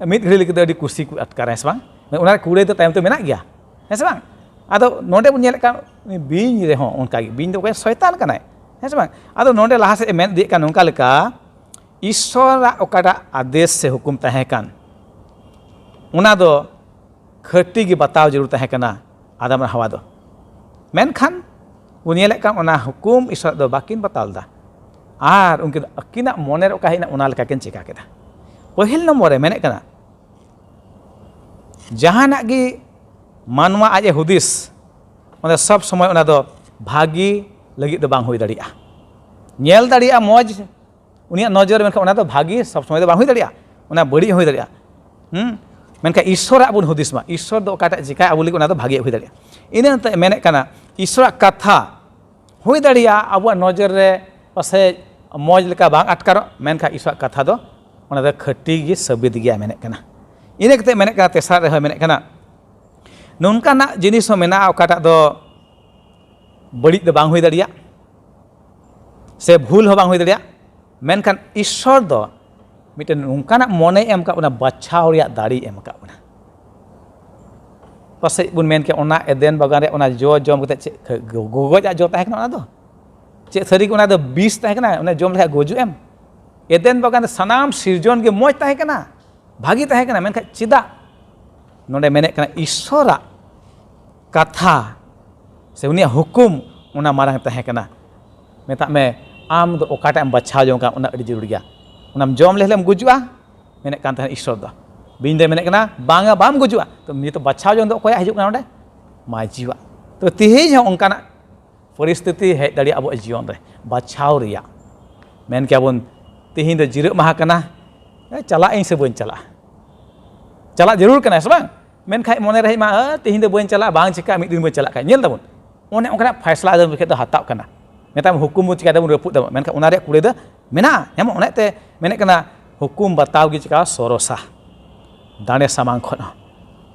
मित घड़ी लगे अडी कुसी को अटकारा से बा उना कुड़े तो टाइम तो मेना गया है से बा आदो नोडे बन नेल का बिन रे हो उनका गे बिन दो कोई शैतान कनाय है से बा आदो नोडे लाहा से मेन दे का उनका लेका ईश्वर ओकाटा आदेश से हुकुम तहे कान उना दो खटी की बताव जरूर तहे कना आदम और हवा दो मेनखान उनियले का उना हुकुम ईश्वर दो बाकिन बतालदा आर उनके अकिना मोनेर ओकाहिना उना लेका किन चिका केदा पहिल नंबर रे मेने कना जहाना गी मानवा आजे हुदिस ओने सब समय उना दो भागी लगी दो बांग हुई दड़िया नेल दड़िया मौज उनिया नजर मेनखा उना दो भागी सब समय दो बांग हुई दड़िया उना बड़ी हुई दड़िया मेनका ईश्वर आबुन हुदिस मा ईश्वर दो काटा जिका आबु लगी उना दो भागी हुई दड़िया इने मेने कना ईश्वर कथा हुई दड़िया आबु नजर रे पासे मौज लेका बांग अटकारो मेनका ईश्वर कथा दो उना दो खटी गी सबिद गया मेने कना इने कते मेने कना तेसार रे मेने कना नोनका ना जिनिस हो मेना ओकाटा दो बड़ी दो बांग हुई दड़िया से भूल हो बांग हुई दड़िया मेनखान ईश्वर दो मिटन उनकाना मोने एम का उना बचाव रिया दाड़ी एम का उना पासे बुन मेन के उना एदेन बागान रे उना जो जम कते चे गोगोजा जो ताहे कना उना दो चे सरी उना दो 20 ताहे कना उना जम लेखा गोजु एम एदेन बागान सनाम सिरजन के मोज ताहे कना भागी ताहे कना मेनखा चिदा नोडे मेने कना ईश्वरा कथा से उनिया हुकुम उना मारंग ताहे कना मेता में आम दो ओकाटा एम बचाव जो का उना अड़ी जरूर गया उनाम जम लेहलेम गुजुआ मेने कान तहन ईश्वर दो बिन दे मेने कना बांगा बाम गुजुआ तो नि तो बचाव जो दो कोया हिजुक ना ओंडे माजीवा तो तिहिज हो उनकाना परिस्थिति हे दड़ी अब जीवन रे बचाव रिया मेन के बन तिहिन दो जिरक महा कना चला इन से बन चला जरूर कना से बांग मेन खाय मोने रे मा तिहिन दो बन चला बांग चिका मिद दिन बन चला खाय नेल तबन ओने ओंकना फैसला दो के दो हताव कना मेताम हुकुम चिका दो रपुद दो मेन खा उना रे कुड़े दो मेना हम ओनेते मेने कना हुकुम बताव गी चिका सरोसा दाने सामांग खन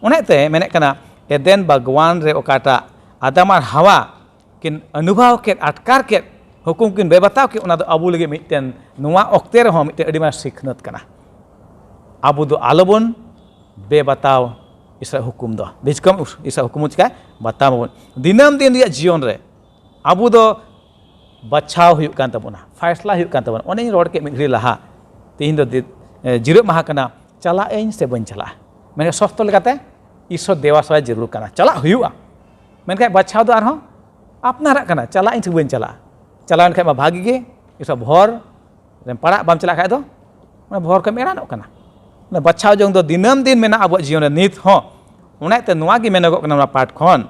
ओनेते मेने कना एदेन भगवान रे ओकाटा आदम और हवा किन अनुभव के अटकार के हुकुम किन बेबताव के उना दो अबु लगे मिटन नुआ ओक्ते रे हो मिटन अडी मा सिखनत कना अबु दो आलोबन बेबताव ईश्वर हुकुम दो बिजकम ईश्वर हुकुम चिका बताव दिनम दिन रिया जीवन रे अबु दो बचाव हुयुक कान तबना फैसला हुयुक कान तबना ओने रोड के मिघरी लहा तिहिन दो जिरक महा कना चला इन से बन चला मेने सस्त लेकाते ईश्वर देवा सवाय जरूर कना चला हुयुआ मेनखा बचाव दो आरहो अपनारा कना चला इन से बन चला एनखा मा भागी गे ईश्वर भर पड़ा बाम चला खाय दो भर के मेरानो कना बचाव जों दो दिनम दिन मेना अब जीवन नित हो उनाते नोआ गी मेनगो कना पाठ खन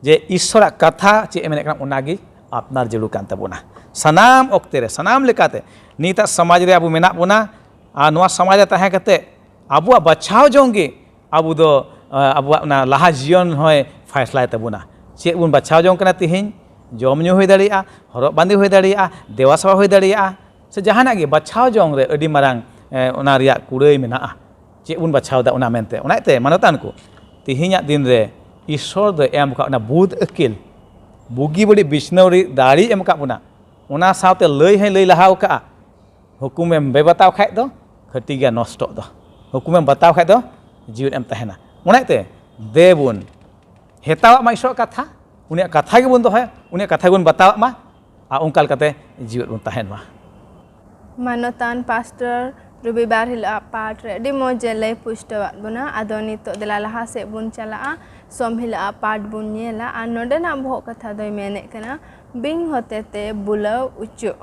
जे ईश्वर कथा चे मेने कना उनागी अपनार जरूर कान तबना सनाम ओक्ते रे सनाम लेकाते नीता समाज रे अबु मेना बोना आ नोआ समाज ताहे कते अबुआ बचाव जोंगे अबु दो अबुआ ना लाहा जीवन होय फैसला तबना चे बुन बचाव जों कना तिहिन जम ᱧᱩ ᱦᱩᱭ ᱫᱟᱲᱮᱭᱟᱜᱼᱟ, ᱦᱚᱨᱚᱜ ᱵᱟᱸᱫᱮ ᱦᱩᱭ ᱫᱟᱲᱮᱭᱟᱜᱼᱟ, ᱫᱮᱣᱟ ᱥᱮᱵᱟ ᱦᱩᱭ ᱫᱟᱲᱮᱭᱟᱜᱼᱟ, ᱥᱮ ᱡᱟᱦᱟᱱᱟᱜ ᱜᱮ ᱵᱟᱪᱷᱟᱣ ᱡᱚᱝ ᱨᱮ ᱟᱹᱰᱤ ᱢᱟᱨᱟᱝ ᱚᱱᱟ ᱨᱮᱭᱟᱜ ᱠᱩᱲᱟᱹᱭ ᱢᱮᱱᱟᱜᱼᱟ ᱪᱮᱫ ᱵᱚᱱ ᱵᱟᱪᱷᱟᱣᱫᱟ ᱚᱱᱟ ᱢᱮᱱᱛᱮ ᱚᱱᱟᱛᱮ ᱢᱟᱱᱚᱛᱟᱱ ᱠᱚ ᱛᱮᱦᱮᱧᱟᱜ ᱫᱤᱱ ᱨᱮ ᱤᱥᱥᱚᱨ ᱫᱚ ᱮᱢ ᱟᱠᱟᱫ ᱚᱱᱟ ᱵᱩᱫ ᱟᱹᱠᱤᱞ ᱵᱩᱜᱤ ᱵᱟᱹᱲᱤᱡ ᱵᱤᱪᱷᱱᱟᱹᱣ ᱨᱮ ᱫᱟᱲᱮ ᱮᱢ ᱟᱠᱟᱫ ᱵᱚᱱᱟ ᱚᱱᱟ ᱥᱟᱶᱛᱮ ᱞᱟᱹᱭ ᱦᱚᱸᱭ ᱞᱟᱹᱭ ᱞᱟᱦᱟᱣ ᱠᱟᱜᱼᱟ ᱦᱩᱠᱩᱢᱮᱢ ᱵᱮᱵᱟᱛᱟᱣ ᱠᱷᱟᱡ ᱫᱚ ᱠᱷᱟᱹᱴᱤ ᱜᱮ ᱱᱚᱥᱴᱚᱜ ᱫᱚ ᱦᱩᱠᱩᱢᱮᱢ ᱵᱟᱛᱟᱣ ᱠᱷᱟᱡ ᱫᱚ ᱡᱤᱣᱮᱫ ᱮᱢ ᱛᱟᱦᱮᱱᱟ ᱚᱱᱟᱛᱮ ᱫᱮᱵᱚᱱ ᱦᱮᱛᱟᱣᱟᱜ ᱢᱟ ᱤᱥᱥᱚᱨ ᱠᱟᱛᱷᱟ ᱩᱱᱤᱭᱟᱜ ᱠᱟᱛᱷᱟ ᱜᱮᱵᱚᱱ ᱫᱚᱦᱚᱭᱟ ᱩᱱᱤᱭᱟᱜ ᱠᱟᱛᱷᱟ ᱜᱮᱵᱚᱱ ᱵᱟᱛᱟᱣᱟᱜ ᱢᱟ ᱟᱨ ᱚᱱᱠᱟ ᱞᱮᱠᱟᱛᱮ ᱡᱤᱣᱮᱫ ᱵᱚᱱ ᱛᱟᱦᱮᱱ ᱢᱟ ᱢᱟᱱᱚᱛᱟᱱ ᱯᱟᱥᱴᱚᱨ ᱨᱚᱵᱤᱵᱟᱨ ᱦᱤᱞᱳᱜ ᱯᱟठ ᱨᱮ ᱟᱹᱰᱤ ᱢᱚᱡᱽ ᱞᱟᱹᱭ ᱯᱩᱥᱴᱟᱹᱣᱟᱫ ᱵᱚᱱᱟ ᱟᱫᱚ ᱱᱤᱛᱚᱜ ᱫᱮᱞᱟ ᱞᱟᱦᱟ ᱥᱮᱫ ᱵᱚᱱ ᱪᱟᱞᱟᱜᱼᱟ ᱥᱚᱢ ᱦᱤᱞᱳᱜ ᱯᱟठ ᱵᱚᱱ ᱧᱮᱞᱟ ᱟᱨ ᱱᱚᱰᱮᱱᱟᱜ ᱵᱚᱦᱚᱜ ᱠᱟᱛᱷᱟ ᱫᱚᱭ ᱢᱮᱱᱮᱫ ᱠᱟᱱᱟ ᱵᱤᱧ ᱦᱚᱛᱮᱛᱮ ᱵᱩᱞᱟᱹᱣ ᱚᱪᱚᱜ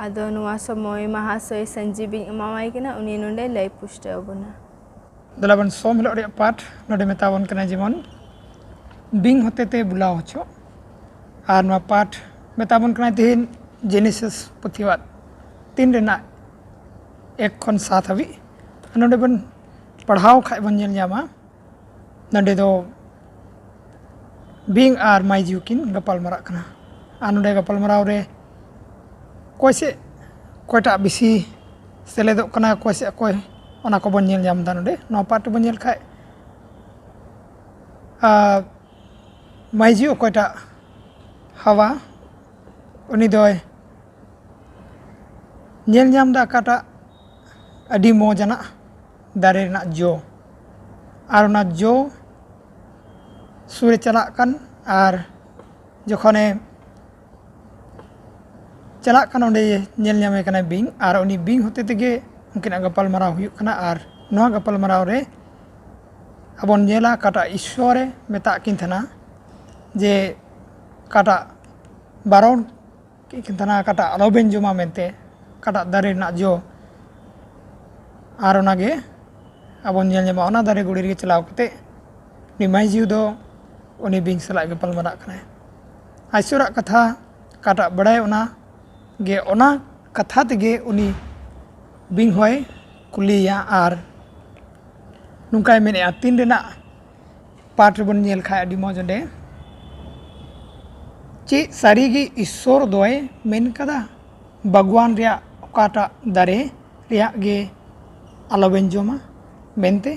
ᱟᱫᱚ ᱱᱚᱣᱟ ᱥᱚᱢᱚᱭ ᱢᱟᱦᱟᱥᱚᱭ ᱥᱚᱧᱡᱤᱵᱤᱧ ᱮᱢᱟᱣᱟᱭ ᱠᱟᱱᱟ ᱩᱱᱤ ᱱᱚᱰᱮ ᱞᱟᱹᱭ ᱯᱩᱥᱴᱟᱹᱣ ᱵᱚᱱᱟ ᱫᱮᱞᱟᱵᱚᱱ ᱥᱚᱢ ᱦᱤᱞᱳᱜ ᱨᱮᱭᱟᱜ ᱯᱟठ ᱱᱚᱰᱮ ᱢᱮᱛᱟᱵᱚᱱ ᱠᱟᱱᱟ ᱡᱮᱢᱚᱱ ᱵᱤᱧ ᱦᱚᱛᱮᱛᱮ ᱵᱩᱞᱟᱣ ᱦᱚᱪᱚ ᱟᱨ ᱱᱚᱣᱟ ᱯᱟठ ᱢᱮᱛᱟᱵᱚन ᱠᱟᱱᱟ ᱛᱮᱦᱮᱧ ᱡᱮᱱᱮᱥᱤᱥ ᱯᱩᱛᱷᱤᱣᱟᱜ 3 ᱨᱮᱱᱟᱜ 1 ᱠᱷᱚᱱ 7 ᱦᱟᱹᱵᱤᱡ ᱱᱚᱰᱮ ᱵᱚᱱ ᱯᱟᱲᱦᱟᱣ ᱠᱷᱟᱡ ᱵᱚᱱ ᱧᱮᱞ ᱧᱟᱢᱟ ᱱᱚᱰᱮ ᱫᱚ ᱵᱤᱧ ᱟᱨ ᱢᱟᱹᱭᱡᱩ ᱠᱤᱱ ᱜᱟᱯᱟᱞ ᱢᱟᱨᱟᱜ ᱠᱟᱱᱟ ᱟᱨ ᱱᱚᱰᱮ ᱜᱟᱯᱟल ᱢᱟᱨᱟᱣ ᱨᱮ ᱚᱠᱚᱭ ᱥᱮ ᱚᱠᱚᱭᱴᱟᱜ ᱵᱮᱥᱤ ᱥᱮᱞᱮᱫᱚᱜ ᱠᱟᱱᱟ ᱚᱠᱚᱭ ᱥᱮ ᱚᱠᱚᱭ ᱚᱱᱟ ᱠᱚᱵᱚᱱ ᱧᱮᱞ ᱧᱟᱢ ᱮᱫᱟ ᱱᱚᱰᱮ ᱱᱚᱣᱟ ᱯᱟठ ᱵᱚᱱ ᱧᱮᱞ ᱠᱷᱟᱡ ᱢᱟᱹᱭᱡᱩ ᱚᱠᱚᱭᱴᱟᱜ ᱦᱟᱣᱟ उनी दोय नेल नाम दा काटा अडी मौजना दारे ना जो आर ना जो सूर्य चला कन आर जखने चला कन ओंडे नेल नामे कना बिंग आर उनी बिंग होते तेगे उनकिन गपाल मराव हुयुग कना आर नोआ गपाल मराव रे अबन नेला काटा ईश्वरे मेता किन थना जे काटा बारोन किन थना काटा अलोबेन जोमा मेनते काटा दारे ना जो आर ओनागे अबन नेल नामा ओना दारे गुड़ी रे चलाव कते नि माइजिउ दो उनी बिंग सला गपाल मरा कना आइसुरा कथा काटा बड़ाय ओना गे ओना कथा तेगे उनी बिंग होय कुलिया आर नुकाय मेने तीन रेना पाठ बन नेल खाय अडी मौजंडे चे सारीगी ईश्वर दोय मेन कदा भगवान रिया ओकाटा दारे रिया गे आलोबेन जोमा मेनते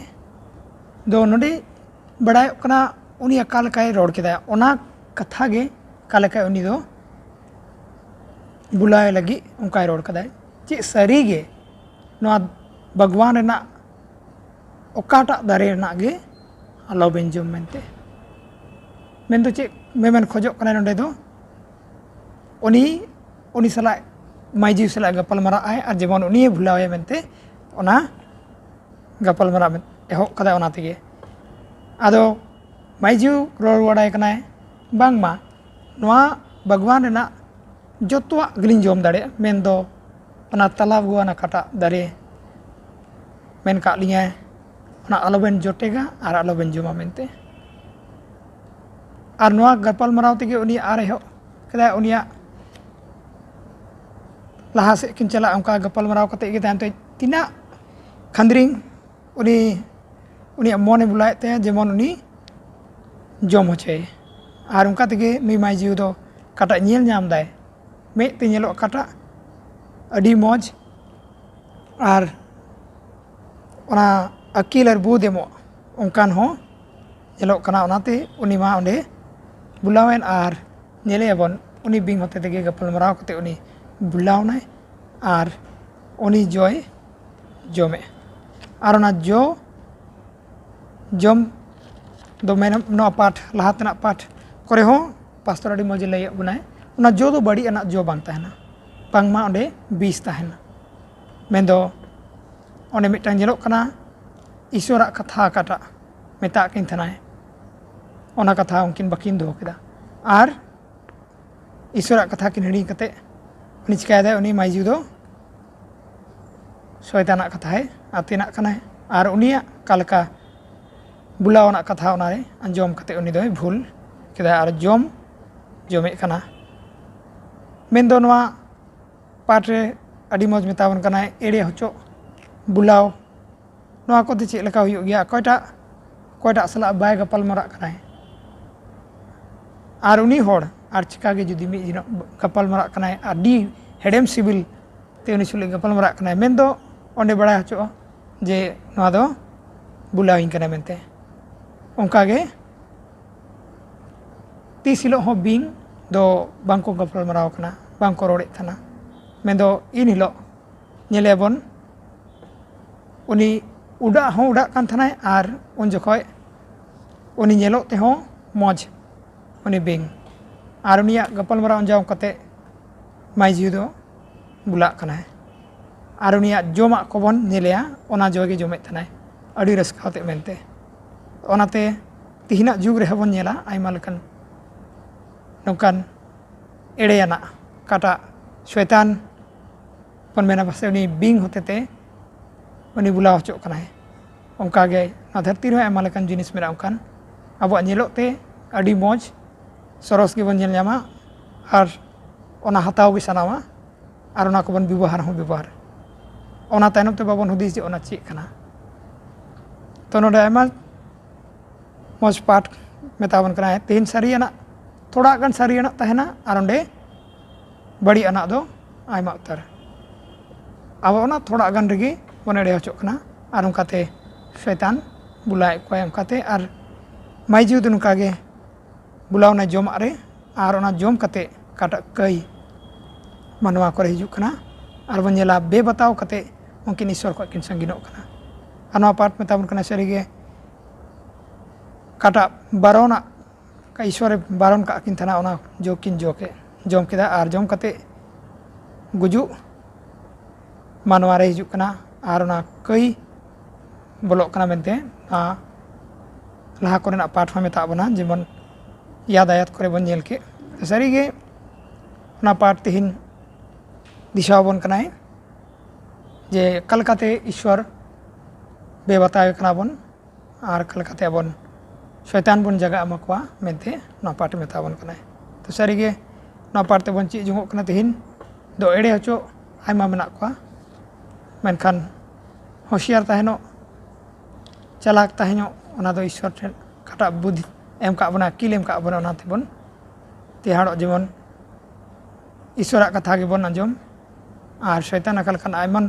दो नोडे बड़ाय कना उनी अकाल काय रोड केदा ओना कथा गे काल काय उनी दो बुलाय लगी उनकाय रोड कदा चे सारीगे नोआ भगवान रेना ओकाटा दारे रेना गे आलोबेन जोम मेनते मेन दो चे मेमन खोजो कना नोडे दो उनी सला माइजी सला गपाल मरा आय और जेमन उनी भुलावे मेनते ओना गपाल मरा एहो कदा ओना तेगे आदो माइजू रोड वडाय कनाय बांगमा नोआ भगवान रेना जोतवा गलिन जोम दाड़े मेन दो ओना तलाब गुआना काटा दारे मेन का लिया ओना आलोबेन जोटेगा और आलोबेन जोमा मेनते और नोआ गपाल मराव तेगे उनी आर एहो कदा उनिया लहा से किन चला उनका गपाल मराव कते गे तान तो तिना खंद्रिंग उनी मने बुलाए ते जेमन उनी जम होचे और उनका तेगे नुई माइजिउ दो काटा नेल नाम दाय मे ते नेलो काटा अडी मौज और ओना अकील और बुद एमो उनकान हो नेलो कना ओनाते उनी मा ओंडे बुलावेन और नेले अबन उनी बिंग होते तेगे गपाल मराव कते उनी बुलावनाय और उनी जय जमे और ओना जो जम दो मेन नो पाठ लहातना पाठ करे हो पास्टर अडी मजे लय बुनाय ओना जो दो बड़ी अना जो बांग ताहेना बांगमा ओंडे 20 ताहेना मेन दो ओने मिटांग जेलो कना ईश्वरा कथा काटा मेता किन थनाय ओना कथा उनकिन बाकिन दो केदा और ईश्वरा कथा किन हिड़ी कते उनी चिकायदा उनी माइजू दो शयताना कथा है आतेना कना और उनिया कालका बुलावना कथा ओनारे अंजम कते उनी दो भूल केदा और जम जमे कना मेन दो नोआ पाठ रे अडी मौज मेतावन कना एड़े होचो बुलाव नोआ को ते चेक लका हुयु गया कोयटा सला बाय गपाल मरा कना और उनी होड़ आर चिकागे जुदी मी जिनो गपल मरा कनाय आदि हेडेम सिविल ते उनी सुले गपल मरा कनाय मेन दो ओंडे बड़ा हचो जे नवा दो बुलाविन कना मेनते ओंकागे तीस हिलो हो बिंग दो बांको गपल मराव कना बांको रोड़े थाना मेन दो इन हिलो नेलेबन उनी उड़ा कान थानाय आर उन जखय उनी नेलो ते हो मौज उनी बिंग आर उनिया गपल मराव अंजाम कते माइजी दो बुला कनाय आर उनिया जोमा कोबन नेलेया ओना जोगे जोमे थानाय अडी रस्काते मेनते ओनाते तिहिना जुग रे हबन नेला आइमा लेकन नौकान एड़ेयाना काटा शैतान पन मेना पासे उनी बिंग होतेते उनी बुला हचो कनाय ओंकागे ना धरती रे आइमा लेकन जिनिस मेना ओंकान आबो नेलोते अडी मौज सरस गे बन ᱧᱟᱢᱟ आर ओना हताव गे सानावा आर ओना कोबन व्यवहार हो व्यवहार ओना तायनम ते बाबन हुदिस जे ओना ची कना तो नोडे आइमा मौज पाठ मेताबन कना तेन सारियाना थोड़ा गान सारियाना तहना आर ओंडे बड़ी अना दो आइमा उतर अब ओना थोड़ा गान रेगे बन एड़े हचो कना आर ओंकाते शैतान बुलाए कोय ओंकाते आर माइजू दो नुकागे बुलावना जोम रे आर ओना जोम कते काटा कई मानवा करे हिजु कना आर बन नेला बे बताव कते उनकिन ईश्वर को किन संगिनो कना अनवा पाठ मेताबन कना सरीगे काटा बारोना का ईश्वर बारन का किन थाना ओना जो किन जोके जोम केदा आर जोम कते गुजु मानवा रे हिजु कना आर ओना कई बोलो कना मेनते लाहा कोरेना पाठ में मेताबना जेमन याद आयात करे बन नेल के सारीगे ओना पाठ तिहिन दिशाबन कनाय जे कलकाते ईश्वर बे बतावे कना बन आर कलकाते बन शैतान बन जगह अमकवा मेनते ना पाठ मेताबन कनाय तो सारीगे ना पाठ ते बन ची जुंगो कना तिहिन दो एड़े हचो आइमा मेना kwa मेनखान होशियार तहनो चालाक तहनो ओना दो ईश्वर ठेन काटा बुद्धि एम का बना किल एम का बना ओना तेबन तिहाड़ो जेमन ईश्वरा कथा गे बन अंजम आर शैतान अकल खान आयमन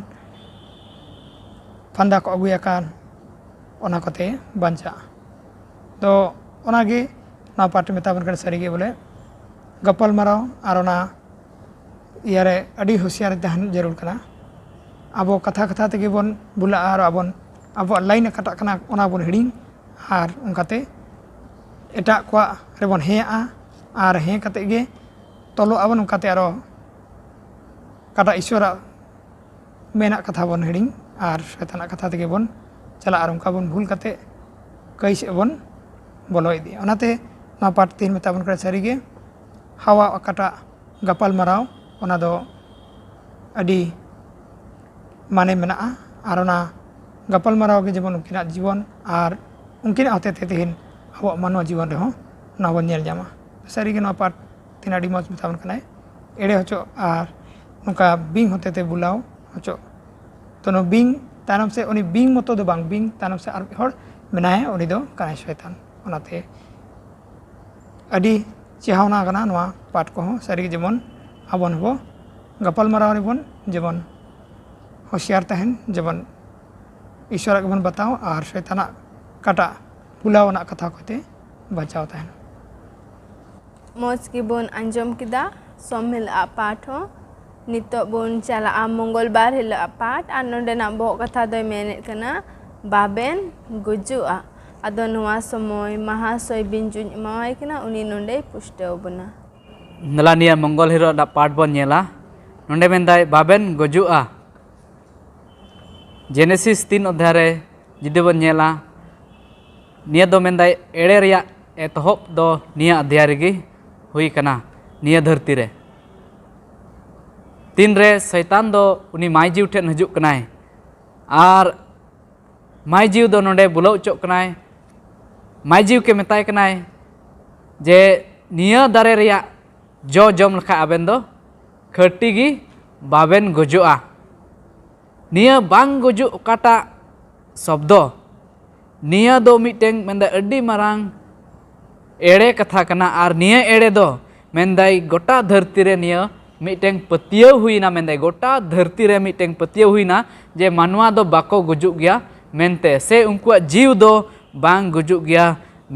फंदा को अगुयाकान ओना कते बंचा तो ओनागे ना पाठ मेताबन कर सरीगे बोले गपल मराव आर ओना यारे अडी होशियार तहन जरूर कना आबो कथा कथा तेगे बन बुला आर आबन आबो लाइन कटा कना ओना बन हिडिंग आर उनकाते एटा को रेबन हेआ आर हे कते गे तलो आबन उनकाते आरो काटा ईश्वरा मेना कथा बन हिडिंग आर शैताना कथा तेगे बन चला आर उनका बन भूल कते कैसे बन बोलो इदी ओनाते ना पाठ तीन मेताबन कर सरीगे हावा काटा गपल मराव ओना दो अडी माने मेना आर ओना गपल मराव गे जेबन उनकिना जीवन आर उनकिना होते तेहिन अब मानव जीवन रहो ना बन नेल जामा सारीगे ना पाठ तीन अडी मौज मेताबन कनाय एड़े हचो आर नुका बिंग होते ते बुलाव हचो तो नो बिंग तानम से उनी बिंग मतो दो बांग बिंग तानम से आर हर मेनाय उनी दो कनाय शैतान ओनाते अडी चेहावना कना नवा पाठ को सारीगे जेमन आबन हो गपल मराव रेबन जेमन होशियार तहन जेमन ईश्वर के बन बताओ आर शैताना काटा बुलावना कथा कोते बचाव तहन मौज की बोन अंजम किदा सोमिल आ पाठ हो नितो बोन चला आ मंगलबार हिला पाठ आ नोंडेना बो कथा दो मेने कना बाबेन गुजुआ आदो नवा समय महाशय बिंजुन माय कना उनी नोंडे पुष्टेव बना नला निया मंगल हिरो दा पाठ बन नेला नोंडे मेनदाय बाबेन गुजुआ जेनेसिस 3 अध्याय रे जिदे बन नेला निया दो मेनदाय एड़े रिया एतहब दो निया अध्याय रेगी हुई कना निया धरती रे तीन रे शैतान दो उनी माइजीव ठेन हजू कनाय आर माइजीव दो नोंडे बुलाव चोक कनाय माइजीव के मेताय कनाय जे निया दारे रिया जो जम लखा आबेन दो खटी गी बाबेन गुजुआ निया बांग गुजु काटा शब्दो निया दो मिटेंग मेंदा अड्डी मारांग एड़े कथा कना आर निया एड़े दो मेंदाई गोटा धरती रे निया मिटेंग पतियाव हुईना मेंदाई गोटा धरती रे मिटेंग पतियाव हुईना जे मानवा दो बाको गुजुग गया मेनते से उनकुआ जीव दो बांग गुजुग गया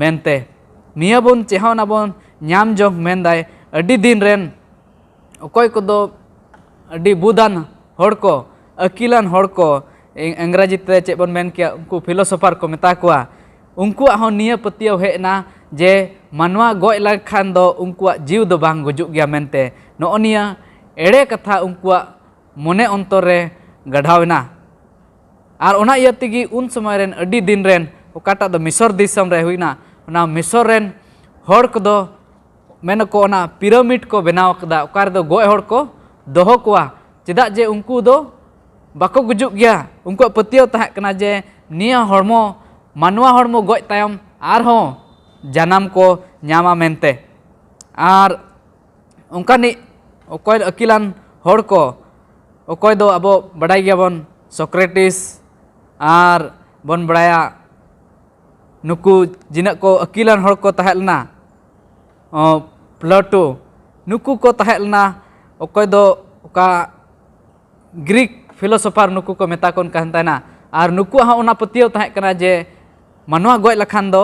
मेनते निया बोन चेहना बोन ᱧᱟᱢ ᱡᱚᱝ ᱢᱮᱱᱫᱟᱭ ᱟᱹᱰᱤ ᱫᱤᱱ ᱨᱮᱱ ᱚᱠᱚᱭ ᱠᱚᱫᱚ ᱟᱹᱰᱤ ᱵᱩᱫᱟᱱ ᱦᱚᱲ ᱠᱚ ᱟᱹᱠᱤᱞᱟᱱ ᱦᱚᱲ ᱠᱚ ᱤᱝᱨᱮᱡᱤ ᱛᱮ ᱪᱮᱫ ᱵᱚᱱ ᱢᱮᱱ ᱠᱮᱭᱟ ᱩᱱᱠᱩ ᱯᱷᱤᱞᱳᱥᱚᱯᱷᱟᱨ ᱠᱚ ᱢᱮᱛᱟ ᱠᱚᱣᱟ उनकुआ हो निया पतियाव हेना जे मानवा गoj लखान दो उनकुआ जीव दो बांग गुजुग गया मेनते नो निया एड़े कथा उनकुआ मने अंतर रे गढ़ावना और ओना इया तेगी उन समय रेन अडी दिन रेन ओकाटा दो मिसर दिसम रे हुईना ओना मिसर रेन हड़ को दो मेन को ओना पिरामिड को बनाव कदा ओकार दो गoj हड़ को दोहो कोआ चेदा जे उनकु दो बाको गुजुग गया उनकुआ पतियाव तहा कना जे निया हड़मो मानवा हड़मो गoj तायम आरहो जानम को ᱧᱟᱢᱟ मेनते और उनकानी ओकोय अकिलान हड़ को ओकोय दो अबो बड़ाई गयाबन सोक्रेटिस और बन बड़ाया नुकु जिना को अकिलान हड़ को तहेलना प्लेटो नुकु को तहेलना ओकोय दो ओका ग्रीक फिलोसोफर नुकु को मेता कोन कहताना और नुकु हा ओना पतियाव तहे कना जे मानवा गoj लखान दो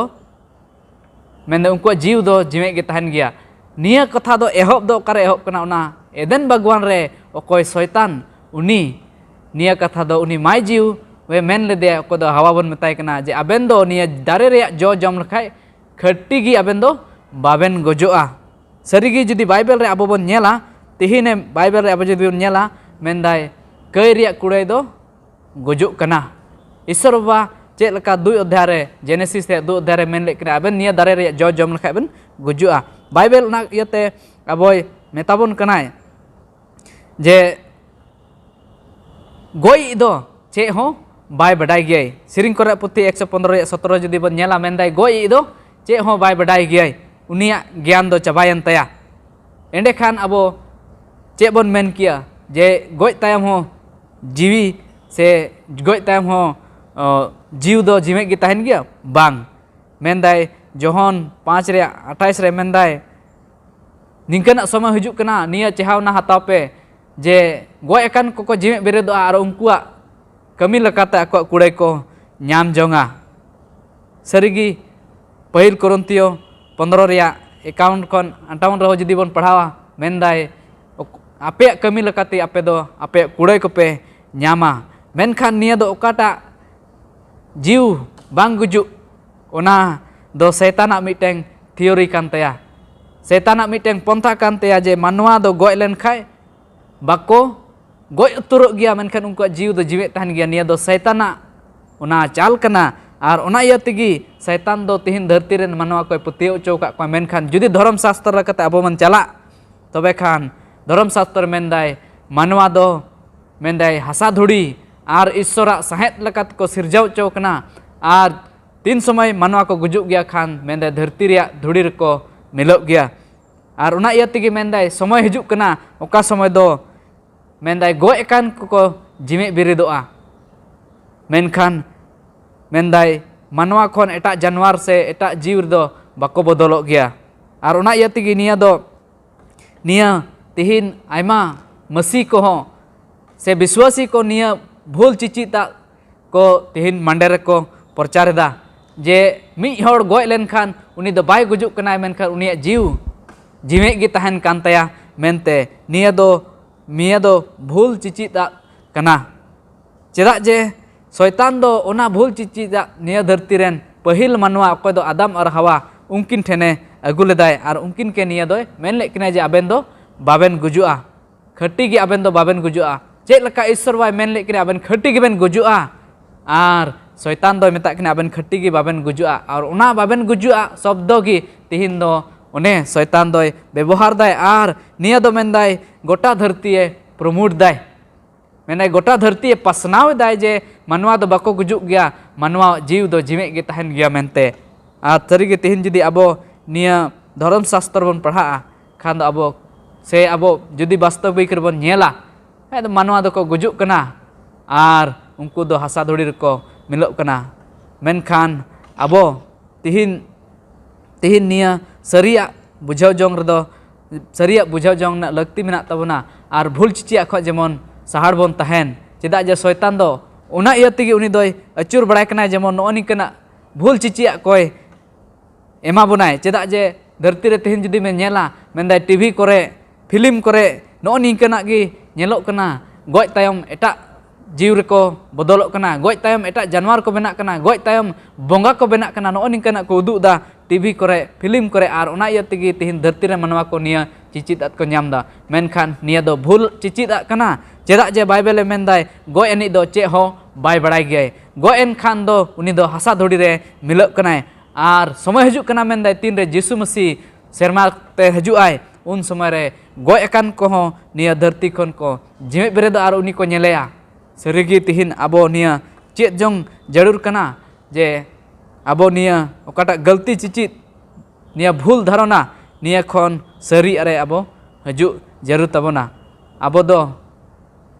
मेन उनको जीव दो जीवे गे तहन गया निया कथा दो एहब दो करे एहब कना ओना एदेन बागवान रे ओकोय शैतान उनी निया कथा दो उनी माय जीव वे मेन लेदे ओको दो हवा बन मेताय कना जे आबेन दो निया दारे रे जो जम लखाय खट्टी गी आबेन दो बाबेन गजोआ सरीगी जुदी बाइबल रे अबो बन नेला तिहिने बाइबल रे अबो जुदी बन नेला मेनदाय कई रे कुड़ाय दो गजो कना ईश्वर बाबा चेक लका 2 अध्याय रे जेनेसिस रे 2 अध्याय रे मेन लेक कना आबेन निया दारे रे जो जम लखाय बन गजुआ बाइबल ना इयाते अबोय मेताबन कनाय जे गoj दो चे हो बाय बडाय गय सिरिंग करे पुथि 115 रे 17 जदी बन नेला मेनदाय गoj दो चे हो बाय बडाय गय उनिया ज्ञान दो चबायन तया एंडे खान अबो चे बन मेन किया जे गoj तायम हो जीवी से गoj तायम हो जीव दो जीवे गे तहन गया बांग मेनदाय जोहन 5 रे 28 रे मेनदाय निंकना समय हिजुक कना निया चेहावना हताव पे जे गoj अकान को जीवे बेरेदो और उनकुआ कमी लकाते अको कुड़े को ᱧᱟᱢ जोंगा सरीगी पहिल कोरिन्थियो 15 रे 51 खन 58 रे जदी बन पढ़ावा मेनदाय आपे कमी लकाते आपे दो आपे कुड़े को पे ᱧामा मेनखान निया दो ओकाटा जीव बांग गुजु ओना दो शैताना मिटेंग थियोरी कान तया शैताना मिटेंग पंथा कान तया जे मानवा दो गoj लेन खाय बाको गoj उतुरो गया मेनखान उनका जीव दो जीवे तहन गया निया दो शैताना ओना चाल कना और ओना इया तेगी शैतान दो तिहिन धरती रेन मानवा को पतियो चौ का मेनखान जुदी धर्म शास्त्र लकते अबो मन चला तबे खान धर्म शास्त्र मेनदाय मानवा दो मेनदाय हासा धुड़ी और ईश्वरा साहेत लकत को सिरजाव चौकना और 3 समय मानवा को गुजुग गया खान मेनदाय धरती रे धुड़ी को मिलो गया और उना इया तेगी मेनदाय समय हिजुक कना ओका समय दो मेनदाय गoj कान को जीवे बिरिदोआ मेनखान मेनदाय मानवा खन एटा जानवर से एटा जीव दो बाको बदलो गया और उना इया तेगी निया तिहिन आयमा मसी को हो से विश्वासी को निया भूल चिचिता को तिहिन मंडेर को प्रचारदा जे मी हड़ गoj लेनखान उनी दो बाय गुजुक कनाय मेनखान उनिया जीव जीवे गे तहन कान तया मेनते निया दो भूल चिचिता कना चेदा जे शैतान दो ओना भूल चिचिता निया धरती रेन पहिल मानवा अकोय दो आदम और हवा उनकिन ठेने अगु लेदाय और उनकिन के निया दो मेन ले कना जे आबेन दो बाबेन गुजुआ खट्टी गे आबेन दो बाबेन गुजुआ चेक लका ईश्वर वाय मेन ले कना आबेन खट्टी गे बेन गुजुआ और शैतान दो मेता कना आबेन खट्टी गे बाबेन गुजुआ और ओना बाबेन गुजुआ शब्द गे तिहिन दो ओने शैतान दो व्यवहार दाय और निया दो मेनदाय गोटा धरती प्रमोट दाय मेनाय गोटा धरती पसनाव दाय जे मानवा दो बाको गुजुग गया मानवा जीव दो जीवे गे तहन गया मेनते और सरीगे तिहिन जदी अबो निया धर्म शास्त्र बन पढ़ा खान दो अबो से अबो जदी वास्तविक रे बन नेला तो मानवा दो को गुजुग कना और उनको दो हासा धुड़ी को मिलो कना मेनखान अबो तिहिन निया सरिया बुझाव जोंग रे दो sariak bujau jong nak lakti menak tabona ar bhul cici akho jemon sahar bon tahen cheda je soitan do ona iya tigi uni doi acur barai kana jemon no ni kana bhul cici akoi ema bonai cheda je dharti re tehin judi men nyela mendai TV kore film kore no ni kana gi nyelok kana goj tayom etak jiw reko bodolok kana goj tayom etak janwar ko benak kana goj tayom bonga ko benak kana no ni kana ko uduk da TV kore film kore ar ona iya tigi tehin dharti re manwa ko nia cicit at ko nyam da menkhan nia do bhul cicit at kana cheda je Bible mendai goj eni do che ho bai barai ge goj en khan do uni do hasa dhodi re milok kana ar somay hajuk kana mendai tin re Jesu Masi serma te haju ai un somay re goj akan ko ho nia dharti kon ko jimet bere do ar uni ko nyelea serigi tihin abo nia chet jong jarur kana je abo nia okata galti cicit nia bhul dharona nia khon sari are abo haju jarur tabona abo do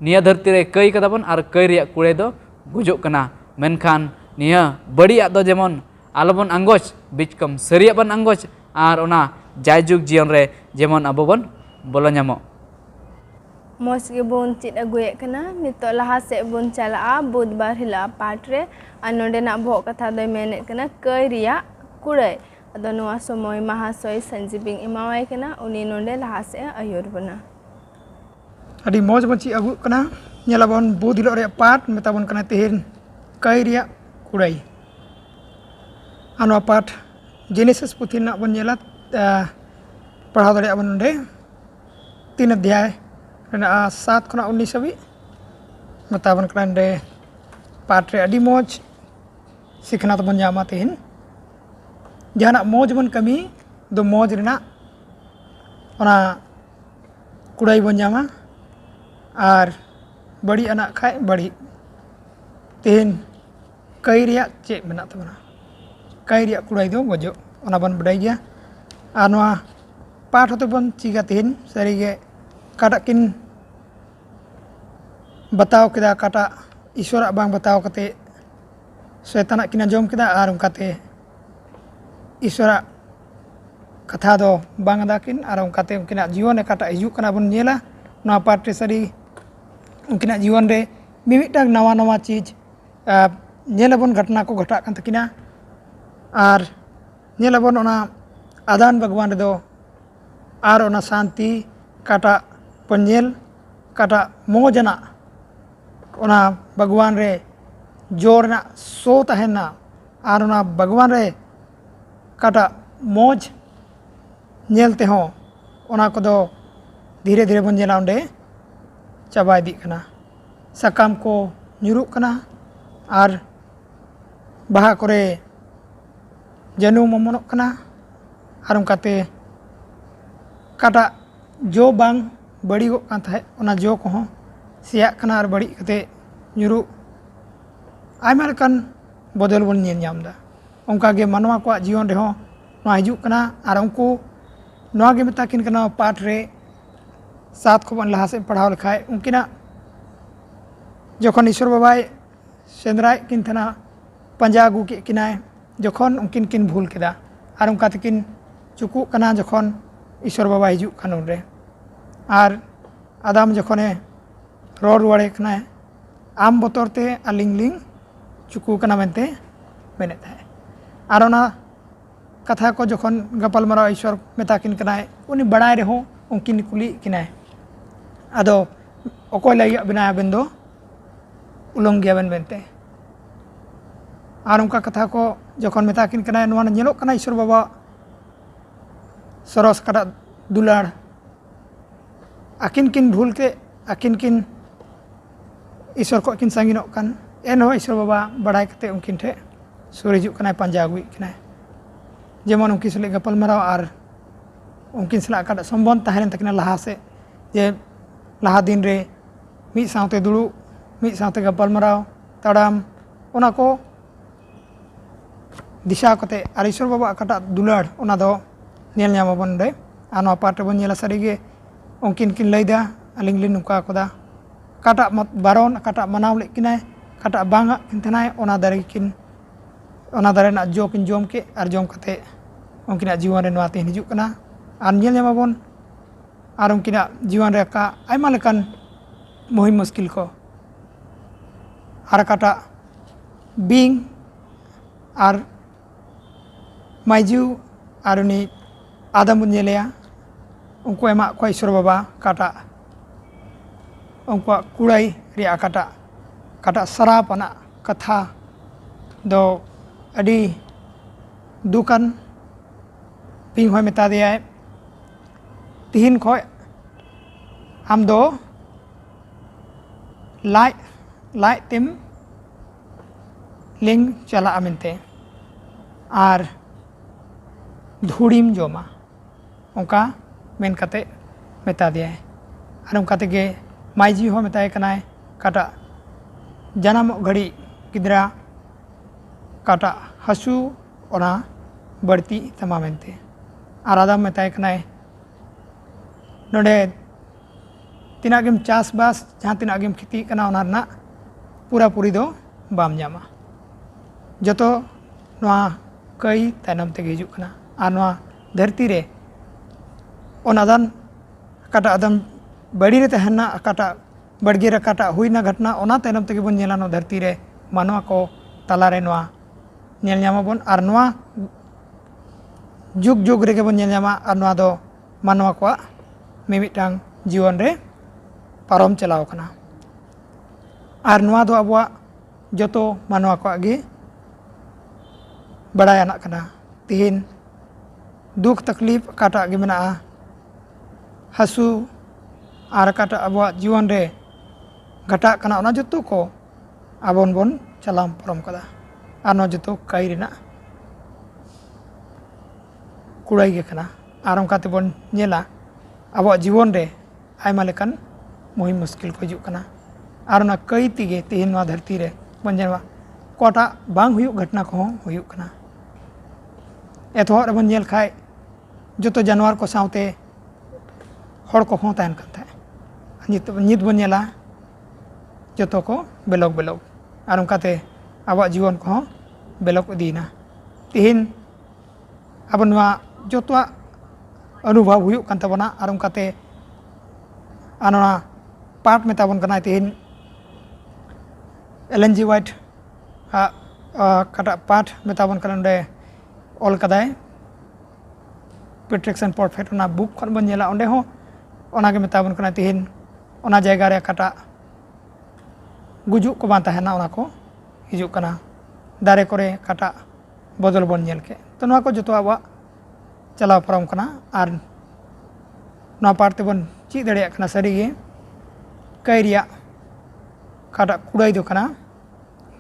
nia dharti re kai kadabon ar kai riya kure do gujuk kana menkhan nia badi ad do jemon alobon anggoj bijkom sari bon anggoj ar ona jayjuk jion re jemon abo bon bolo nyamo Mos ge bon cit aguye kana nito laha se bon chala budbar hila patre anode nak bohok katha doi menet kana kai riya kurai ado noa somoy mahasoy sanjibing imawai kana uni nonde laha se ayur bana adi moj bon ci agu kana nyelabon bud hilo re pat metabon kana tehin kai riya kurai anu pat Genesis puthi nak bon nyelat पढ़ा दड़े अब नोंडे 3 अध्याय 7 खना 19 हाबी मताबन कलांडे पाठ रे अडी मौज सिखना तबन जामा तेहिन जहाना मौज बन कमी दो मौज रेना ओना कुड़ाई बन जामा और बड़ी अना खाए बड़ी तेहिन कई रिया चे मेना तबना कई रिया कुड़ाई दो गजो ओना बन बडाई गया और नोआ पाठ होते बन चिगा तेहिन सरीगे काटा किन बताओ किदा काटा ईश्वर बांग बताओ कते शैतान किन अंजम किदा और उनकाते ईश्वर कथा दो बांग दाकिन और उनकाते उनकिन जीवन काटा हिजू कना बन नेला नोआ पाठ रे सरी उनकिन जीवन रे मिमिटाग नवा नवा चीज नेलाबन घटना को घटा कान तकिना और नेलाबन ओना आदान भगवान रे दो और ओना शांति काटा पंजेल काटा मौजना ओना भगवान रे जोर ना सो तहना और ओना भगवान रे काटा मौज नेलते हो ओना को दो धीरे धीरे बन जेला उंडे चाबा इदी कना सकाम को nyuruk कना और बाहा करे जनु ममनक कना और उनकाते काटा जो बांग बड़ी गो कान थाहे ओना जो को हो सिया कना और बड़ी कते nyuru आयमा लेकान बदल बन नेल ᱧᱟᱢदा उनका गे मानवा को जीवन रे हो नो हिजुक कना और उनको नवा गे मेताकिन कना पाठ रे 7 खबन लहा से पढ़ाव लखाय उनकिना जखन ईश्वर बाबाय सेंद्राय किन थना पंजा गु के किनाय जखन उनकिन किन भूल केदा और उनका तकिन चुकु कना जखन ईश्वर बाबा हिजुक खानुन रे और आदाम जखने रोड रुआड़े कना आम बतरते आलिंगलिंग चुकु कना मेनते मेने थाए और ओना कथा को जखन गपाल मारा ईश्वर मेताकिन कनाय उनी बड़ाय रे हो उनकिन कुली किनाय आदो अकोय लगे बिना बेंदो उलंग गया बेन बेनते और उनका कथा को जखन मेताकिन कनाय नोआ नेलोक कना ईश्वर बाबा सरस काटा दुलाड़ आकिन किन भूल के आकिन किन ईश्वर को किन सांगिनो कान एन हो ईश्वर बाबा बड़ाय कते उनकिन ठे सुर हिजुक कनाय पंजा अगुई कनाय जेमन उनकिन सले गपल माराव और उनकिन सला काटा संबंध ताहेन तकिना लहा से जे लहा दिन रे मी सावते दुड़ु मी सावते गपल माराव तड़ाम ओना को दिशा कते और ईश्वर बाबा काटा दुलाड़ ओना दो नेल ᱧᱟᱢᱟᱵᱚᱱ ᱨᱮ ᱟᱨ ᱱᱚᱣᱟ ᱯᱟᱴ ᱨᱮᱵᱚᱱ ᱧᱮᱞᱟ ᱥᱟᱹᱨᱤᱜᱮ ᱩᱱᱠᱤᱱ ᱠᱤᱱ ᱞᱟᱹᱭᱫᱟ ᱟᱹᱞᱤᱧ ᱞᱤᱧ ᱱᱚᱝᱠᱟ ᱟᱠᱟᱫᱟ ᱚᱠᱟᱴᱟᱜ ᱵᱟᱨᱚᱱ ᱚᱠᱟᱴᱟᱜ ᱢᱟᱱᱟᱣ ᱞᱮᱫ ᱠᱤᱱᱟᱭ ᱚᱠᱟᱴᱟᱜ ᱵᱟᱝᱟᱜ ᱠᱤᱱ ᱛᱟᱦᱮᱱᱟᱭ ᱚᱱᱟ ᱫᱟᱨᱮ ᱨᱮᱱᱟᱜ ᱡᱚ ᱠᱤᱱ ᱡᱚᱢ ᱠᱮᱫ ᱟᱨ ᱡᱚᱢ ᱠᱟᱛᱮ ᱩᱱᱠᱤᱱᱟᱜ ᱡᱤᱵᱚᱱ ᱨᱮ ᱱᱚᱣᱟ ᱛᱮᱦᱮᱧ ᱦᱤᱡᱩᱜ ᱠᱟᱱᱟ ᱟᱨ ᱧᱮᱞ ᱧᱟᱢᱟᱵᱚᱱ ᱟᱨ ᱩᱱᱠᱤᱱᱟᱜ ᱡᱤᱭᱚᱱ ᱨᱮ ᱟᱭᱢᱟ ᱞᱮᱠᱟᱱ ᱢᱩᱦᱤᱢ ᱢᱩᱥᱠᱤᱞ ᱠᱚ ᱟᱨ ᱚᱠᱟᱴᱟᱜ ᱵᱤᱧ ᱟᱨ ᱢᱟᱹᱭᱡᱩ ᱟᱨ उनी आदम बनᱧᱮᱞᱮᱭᱟ उनको एमा को ईश्वर बाबा काटा उनको कुड़ाई रिया काटा सराप आना कथा दो अडी दुकान पिंग होय मेता दिया तिहिन खो आम दो लाइ तेम लिंग चला मेनते आर धूड़ीम जोमा उनका मेन कते मेता दिया और उनका तेगे माइजी हो मेताए कनाय काटा जनाम घड़ी गिद्रा काटा हसू ओना बढ़ती तमा मेनते और आदम मेताए कनाय नोडे तीना गेम चास बास जहाँ तीना गेम खेती कना ओना रना पूरा पूरी दो बाम जामा जतो नोआ कई तायनम तेगे हिजुक कना और नोआ धरती रे ओनादान काटा आदम बड़ी रे तहना काटा बड़गे रे काटा हुईना घटना ओना तायनम तेगे बन नेला नो धरती रे मानवा को तला रे नोआ नेल ᱧᱟᱢᱟ बन और नोआ जुग जुग रे बन नेल ᱧᱟᱢᱟ और नोआ दो मानवा को मिमिटांग जीवन रे पारम चलाव कना और नोआ दो अबवा जतो मानवा को आगे बड़ाय आना कना तिहिन दुख तकलीफ काटा गे मेना हसू और काटा अबवा जीवन रे घटा कना ओना जतो को आबन बन चलाम परम कदा और नोआ जतो काई रेना कुड़ाई गे कना और उनका ते बन नेला अब जीवन रे आयमा लेकान मुहिम मुश्किल को हिजुक कना और ना कई तीगे तिहिन नोआ धरती रे बन जेनवा कोटा बांग हुयुक घटना को हुयुक कना एतोहर रे बन नेल खाय जतो जानवर को सावते हर को हों तहन कन थाय नित बन नेला जतो को बेलोग और उनकाते अब जीवन को बेलोग दीना तिहिन अब नोआ जतोआ अनुभव हुयुक कान ताबना और उनकाते आनोना पाठ मेताबन कना तिहिन एलन जी वाइट काटा पाठ मेताबन कना नोडे ऑल कदाय प्रोटेक्शन परफेक्ट ओना बुक खन बन नेला ओंडे हो ओना गे मेताबन कना तिहिन ओना जायगा रे काटा गुजुक को बां तहना ओना को हिजुक कना दारे करे काटा बदल बन नेल के तो नोआ को जतो आबा चलाव परम कना और नोआ पार्ट बन ची दड़िया कना सारी गे कई रिया काटा कुड़ाई दो कना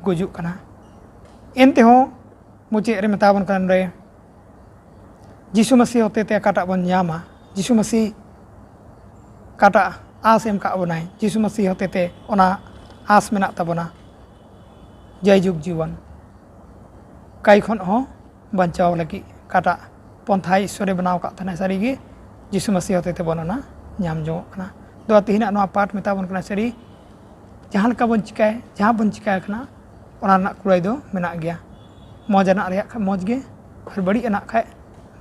गुजुक कना एनते हो मुचे रे मेताबन कना रे जीसु मसीह होते ते काटा बन ᱧᱟᱢᱟ जीसु मसीह काटा आस एम का बनाय जीसु मसीह होते ते ओना आस मेना तबना जय जुग जीवन कई खन हो बचाव लगी काटा पंथा ईश्वरे बनाव का थाना सारी गे जीसु मसीह होते ते बनना ᱧᱟᱢ जो कना दो तिहिना नोआ पाठ मेताबन कना सारी जहां लका बन चिकाय जहां बन चिकाय कना ओना ना कुड़ाई दो मेना गया मौज आना रे मौज गे और बड़ी आना खाय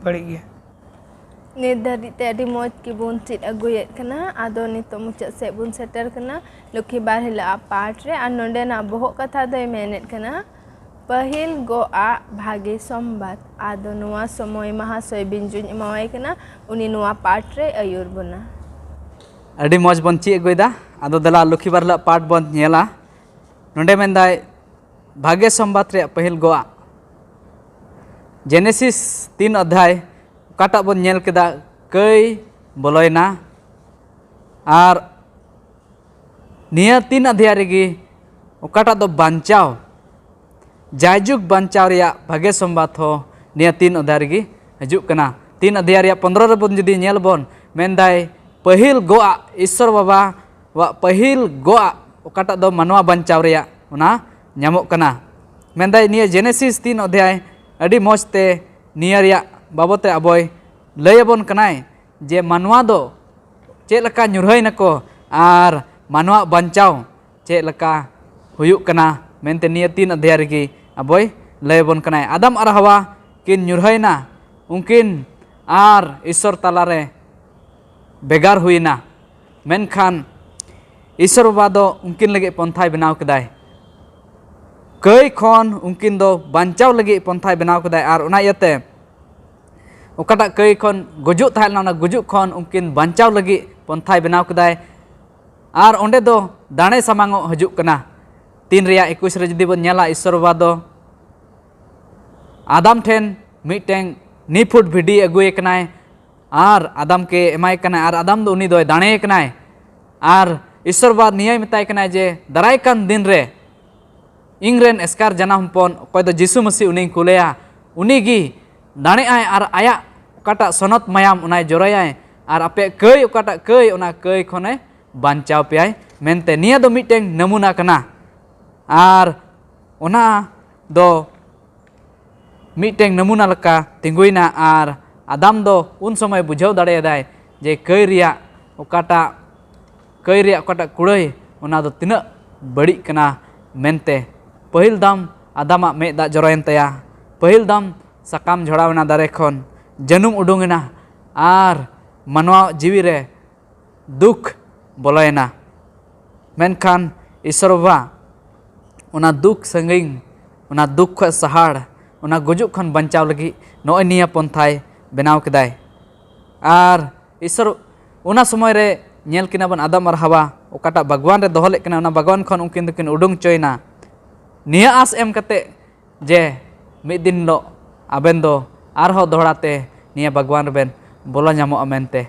बड़ी गे नित धरी ते अडी मौज की बुन चित अगुयेत कना आदो नितो मुचाद से बुन सेटर कना लुखी बार हिला पाठ रे आ नोंडे ना बोहो कथा दोय मेनेत कना पहिल गो आ भागे सोमबात आदो नोआ समय महाशय बिंजुन एमावाय कना उनी नोआ पाठ रे अयुर बना अडी मौज बन ची अगुयदा आदो दला लुखी बार ला पाठ बन नेला नोंडे मेनदाय भागे सोमबात रे पहिल गो आ जेनेसिस 3 अध्याय काटा बन नेल केदा कई बोलोयना और निया 3 अध्याय रेगी ओकाटा दो बांचाव जायजुग बांचाव रिया भागे सोमबात हो निया 3 अध्याय रेगी हजुक कना 3 अध्याय रिया 15 रे बन जदी नेल बन मेनदाय पहिल गोआ ईश्वर बाबा वा पहिल गोआ ओकाटा दो मानवा बांचाव रिया ओना ᱧᱟᱢᱚᱜ कना मेनदाय निया जेनेसिस 3 अध्याय अडी मौजते निया रिया बाबते अबोय लयबन कनाय जे मानवा दो चे लका ᱧᱩᱨᱦᱟᱹᱭ नको और मानवा बंचाव चे लका हुयुक कना मेनते निया 3 अध्याय रेगी अबोय लयबन कनाय आदम और हवा किन ᱧᱩᱨᱦᱟᱹᱭ ना उनकिन और ईश्वर तलारे बेगार हुईना मेनखान ईश्वर बाबा दो उनकिन लगे पंथाय बनाव कदाय कई खन उनकिन दो बांचाव लगे पंथाय बनाव कदाय आर उना इयाते ओकाटा कई खन गुजुक थायना ना गुजुक खन उनकिन बांचाव लगे पंथाय बनाव कदाय आर ओंडे दो दाणे सामांगो हजुक कना 3 रिया 21 रे जुदी बन नेला ईश्वर बाबा दो आदम ठेन मिटेंग निफुट भिडी अगुए कनाय आर आदम के एमाय कनाय आर आदम दो उनी दो दाणे कनाय आर ईश्वर बाबा निया मेताय कनाय जे दाराय कान दिन रे इंग्रेन एस्कार जना हम्पन अकय दो जिसु मसीह उनी कुलेया उनी गी दाणे आय आर आया ओकाटा सनत मायाम उनाय जरयाय आर आपे कई ओकाटा कई उना कई खने बांचाव पेय मेनते निया दो मिटेंग नमूना कना आर उना दो मिटेंग नमूना लका तिंगुइना आर आदम दो उन समय बुझाव दाड़ेदाय जे कई रिया ओकाटा कुड़ाई उना दो तिना बड़ी कना मेनते पहिल दाम आदमा मे दा जरायन तया पहिल दाम साकाम झड़ावना दारे खन जनुम उडुंगना आर मानवा जीवी रे दुख बोलायना मेनखान ईश्वर बाबा उना दुख संगिंग उना दुख ख सहाड़ उना गुजुक खन बंचाव लगी नोय निया पंथाय बनाव कदाय आर ईश्वर उना समय रे नेल किना बन आदम और हवा ओकाटा भगवान रे दोहले किना उना भगवान खन उनकिन दकिन उडुंग चोयना निया आस एम कते जे मिद दिन लो आबेन दो आरहो दोहड़ाते निया भगवान बेन बोला नामो मेनते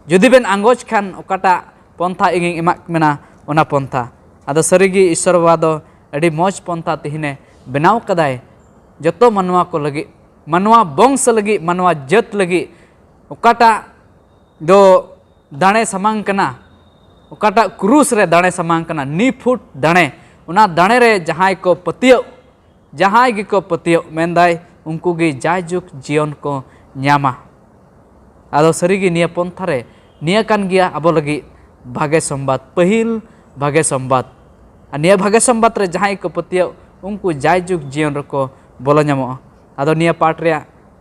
जुदी बेन आंगोज खान ओकाटा पंथा इगिंग इमाक मेना उना पंथा आदो सरीगी ईश्वर बाबा दो अड़ी मौज पंथा तिहिने बनाव कदाय जतो मनवा को लगी मनवा वंश लगी मनवा जत लगी ओकाटा दो दाणे समांग कना ओकाटा क्रूस रे दाणे समांग कना निफुट दाणे उना दाणे रे जहाय को पतियो जहाय गी को पतियो मेनदाय उनको गी जायजुक जीवन को न्यामा आदो सरीगी निया पंथा रे निया कान गिया अबो लगी भागे संबाद पहिल भागे संबाद निया भागे संबाद रे जहाय को पतियो उनको जायजुक जीवन रको बोलो नामो आदो निया पाठ रे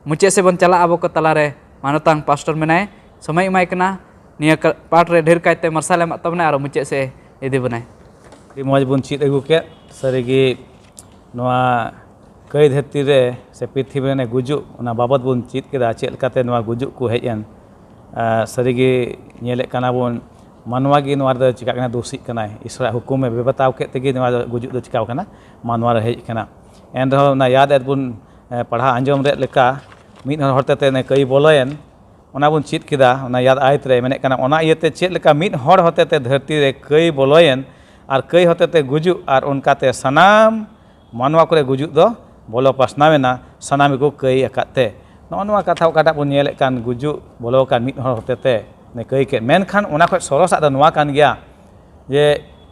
मुचे से बन चला अबो को तला रे मानतांग पास्टर मेनाय समय इमाय कना निया पाठ रे ढेर कायते मरसाले मतबना आरो मुचे से इदी बनाय मौज बन चीज अगू के सरीगी नवा कई धरती रे से पृथ्वी ने गुजु उना बाबत बन चीज केदा चेल काते नवा गुजु को हेजन सरीगी नेले कना बन मानवा गी नवा दो चिका कना दोषी कना ईश्वर हुकुम में बेबताव के तेगी नवा गुजु दो चिका कना मानवा रे हेज कना एन रहो ना याद एद बन पढ़ा अंजम रे लेका मिद हरते ने कई बोलोयन उना बन चीज केदा उना याद आयत रे मेने कना उना इयते चेल लेका मिद हर हते धरती रे कई बोलोयन और कई होते गुजु और उनकाते सनाम मानवा को गुजु दो बोलो पासनावेना सनामी को कई अकाते नवा कथा ओकाटा बन नेले कान गुजु बोलो कान मिद हर होते ने कई के मेनखान उना खय सरसा द नवा कान गया जे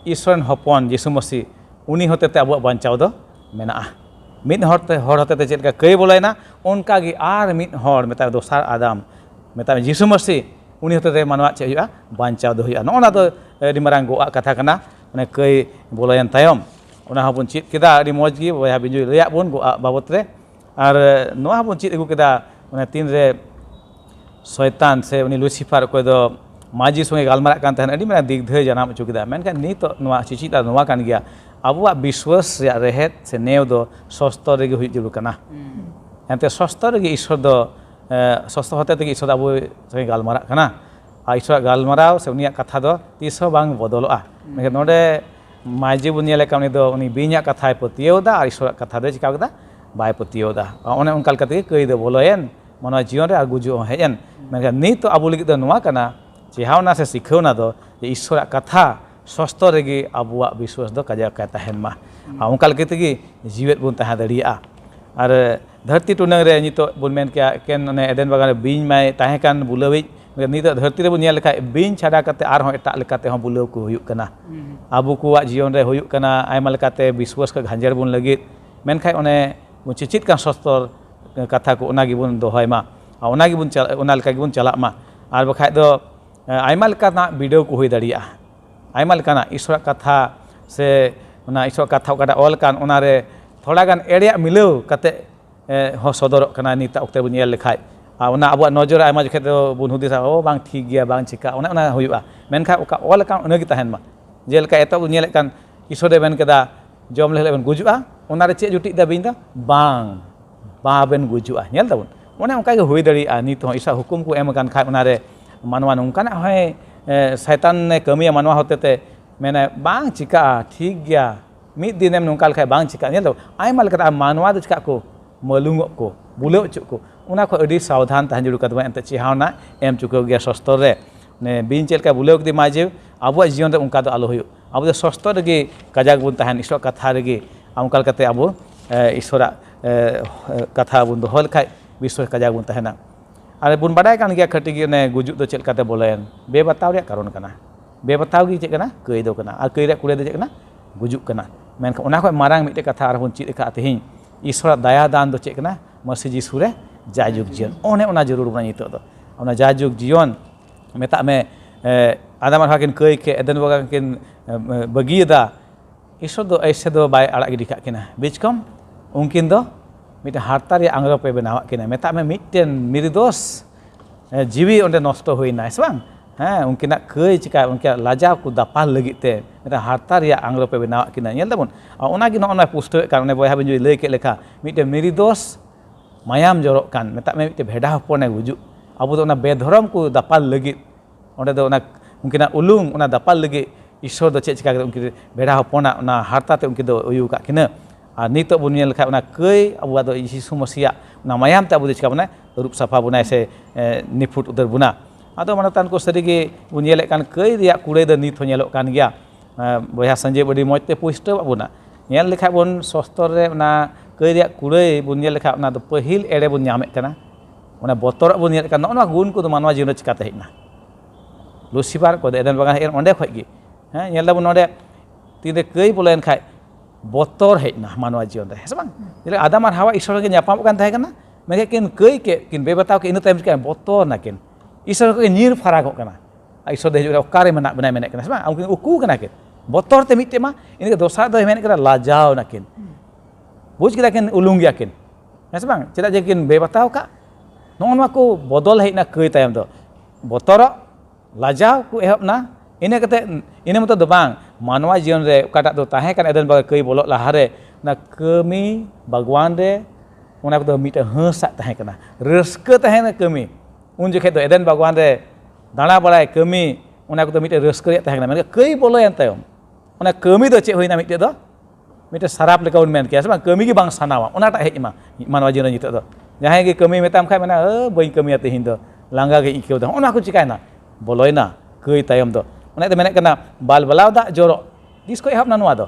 ईश्वर हपन यीशु मसीह उनी होते अब बांचाव दो मेना मिद हर होते चेलका कई बोलायना उनका गी आर मिद हर मेता दोसार आदम मेता यीशु मसीह उनी होते मानवा चे हुआ बांचाव दो हुआ नोना दो अडी मारांग गोआ कथा कना कई बोलायन तायम उना बन चीज केदा अडी मौज गी बया बिजु रेया बन गोआ बाबत रे और नोआ बन चीज अगू केदा तीन रे शैतान से उनी लुसिफर कोई दो माजी संगे गालमारा कान तहन अडी मारा दिग्धय जनाम अचु केदा मेनका नित नोआ चिचिता नोआ कान गया अबुआ विश्वास रे रेहेत से नेव दो सस्त रे हुई जरूर कना एनते सस्त रे ईश्वर दो सस्त होते ते ईश्वर अबु संगे गालमारा कना आ ईश्वर गालमाराव से उनिया कथा दो तीस बांग बदलोआ मेके नोडे माजी बुनिया लेका उनी दो उनी बिनिया कथाय पतियोदा और ईश्वर कथा दो चिका कदा बाय पतियोदा ओने उनकाल कते कई दो बोलोयन मनवा जीवन रे आ गुजु हेजन मेके नित अबु लगी दो नोआ कना चिहावना से सिखौना दो जे ईश्वर कथा सस्त रेगी अबुआ विश्वास दो कजा का तहन मा उनकाल कते गी जीवित बुन तहा दड़िया और धरती टुनंग रे नितो बुन मेन के केन ने एडेन बागान बिन माय ताहे कान बुलवी नित धरती रे बुन नेल लेखा बिन छाड़ा कते आर हो एटा लेकाते हो बुलव को हुयुक कना आबु कुवा जीवन रे हुयुक कना आयमा लेकाते विश्वास का घांजर बुन लगित मेनखाय ओने चिचित का सस्तर कथा को ओना गिबुन दोहयमा ओना गिबुन ओना लेका गिबुन चलाक मा आर बखाय दो आयमा लेकाना वीडियो को हुई दड़िया आयमा लेकाना ईश्वर कथा से ओना ईश्वर कथा ओकाटा ऑल कान ओना रे थोड़ा गान एड़िया मिलाव कते हो सदरक कना निता ओक्ते बुन nail लेखाय ona abuak nojor aima jekhet do bun hudisa oh bang ठीक gaya bang cika ona huyuga menkha oka ol kan ona gi tahen ma jeleka etok bun nyelek kan isode ben keda jom leh ben gujuga ona re cek jutik da bin da bang ba ben gujuga nyel tabun ona onka ge hui dari nit ho isa hukum ku em kan khai ona re manwa nongkana hoy setan ne kami manwa hotete mene bang cika ठीक gaya mid dinem nongkal khai bang cika nyel tabun aima lekata manwa do cika ko melungok ko buleu cuk ko una ko adi सावधान tahan juru katwa ente cihawna em chuko gya sostor re ne bin chelka buleu di majiv abu jion re unka do alo huyu abu sostor ge kajak bun tahan isok katha re amkal kate abu isora katha bun do hol khai biswa kajak bun tahena are bun badai kan gya khati ge ne gujuk do chelka te bolen be bataw re karon kana be bataw gi cek kana kei do kana ar kei re kure de cek kana gujuk kana menka ona ko marang mite katha ar bun chit ka tehin isora daya dan do cek kana masih jisure jajug jion one ona jarur bana itu do ona jajug jion meta me adamar hakin kei ke eden baga kin bagi da iso do aise do bai arak gi dikak kina bijkom ungkin do mita harta re angrop pe benawa kina meta me mitten miridos jiwi onde nosto hoina sebang ungkin nak kei cika ungkin laja ku dapal lagi te meta harta re angrop pe benawa kina nyel tabun ona gi no ona pusto karone boy haben jui lei ke lekha mitten miridos mayam jorok kan meta me mite bheda hopone gujuk abu do ona bedhorom ku dapal lagi onde do ona mungkin ulung ona dapal lagi isor do cek cika mungkin bheda hopona ona harta te mungkin do uyu ka kina ar nitok bun nyel kha ona kei abu do isi sumosia ona mayam te abu do cika buna rup safa buna se nifut uder buna ado manatan ko sedigi bun nyelek kan kei ria kure do nit nyelok kan gya boya sanjay bodi mojte puisto buna nyel lekha bun sostor re ona kei ria kure bun nyel lekha ona do pahil ere bun nyamek kana ona botor bun nyel kan ona gun ko do manwa jion chika te hina lucifer ko de eden bagan er onde khoi gi nyel da bun onde tinde kei bolen khai botor hejna manwa jion re sebang jile adam ar hawa isor ge nyapam kan tahe kana mege kin kei ke kin be batau ke inu time ka botor na kin isor ke nyir faragok kana isor de jure okare menak benai menek kana sebang au kin uku kana kin botor te mitte ma ini ke dosa do menek kana lajau na kin buj kita kin ulung yakin sebang cedak je kin be batau ka non aku bodol hejna kei tayam do botor lajau ku ehop na ini kate ini mото do bang manwa jion re kata do tahe kan eden baga kei bolok lahare na kemi bagwan re ona do mite hesa tahe kana reska tahe na kemi un je do eden bagwan re dana balai kemi ona do mite reska re tahe kana men kei bolo yan tayom ona kemi do cek hoina mite do mite sarap leka un men kia sebang kemi gi bang sanawa ona ta hej ma manwa jion nyito do jahe gi kemi metam khai mena boin kemi ate hindo langga ge ikeu do ona ku cikaina boloina kei tayom do ona te menek kana bal balau da jorok disko ehap na nuwa do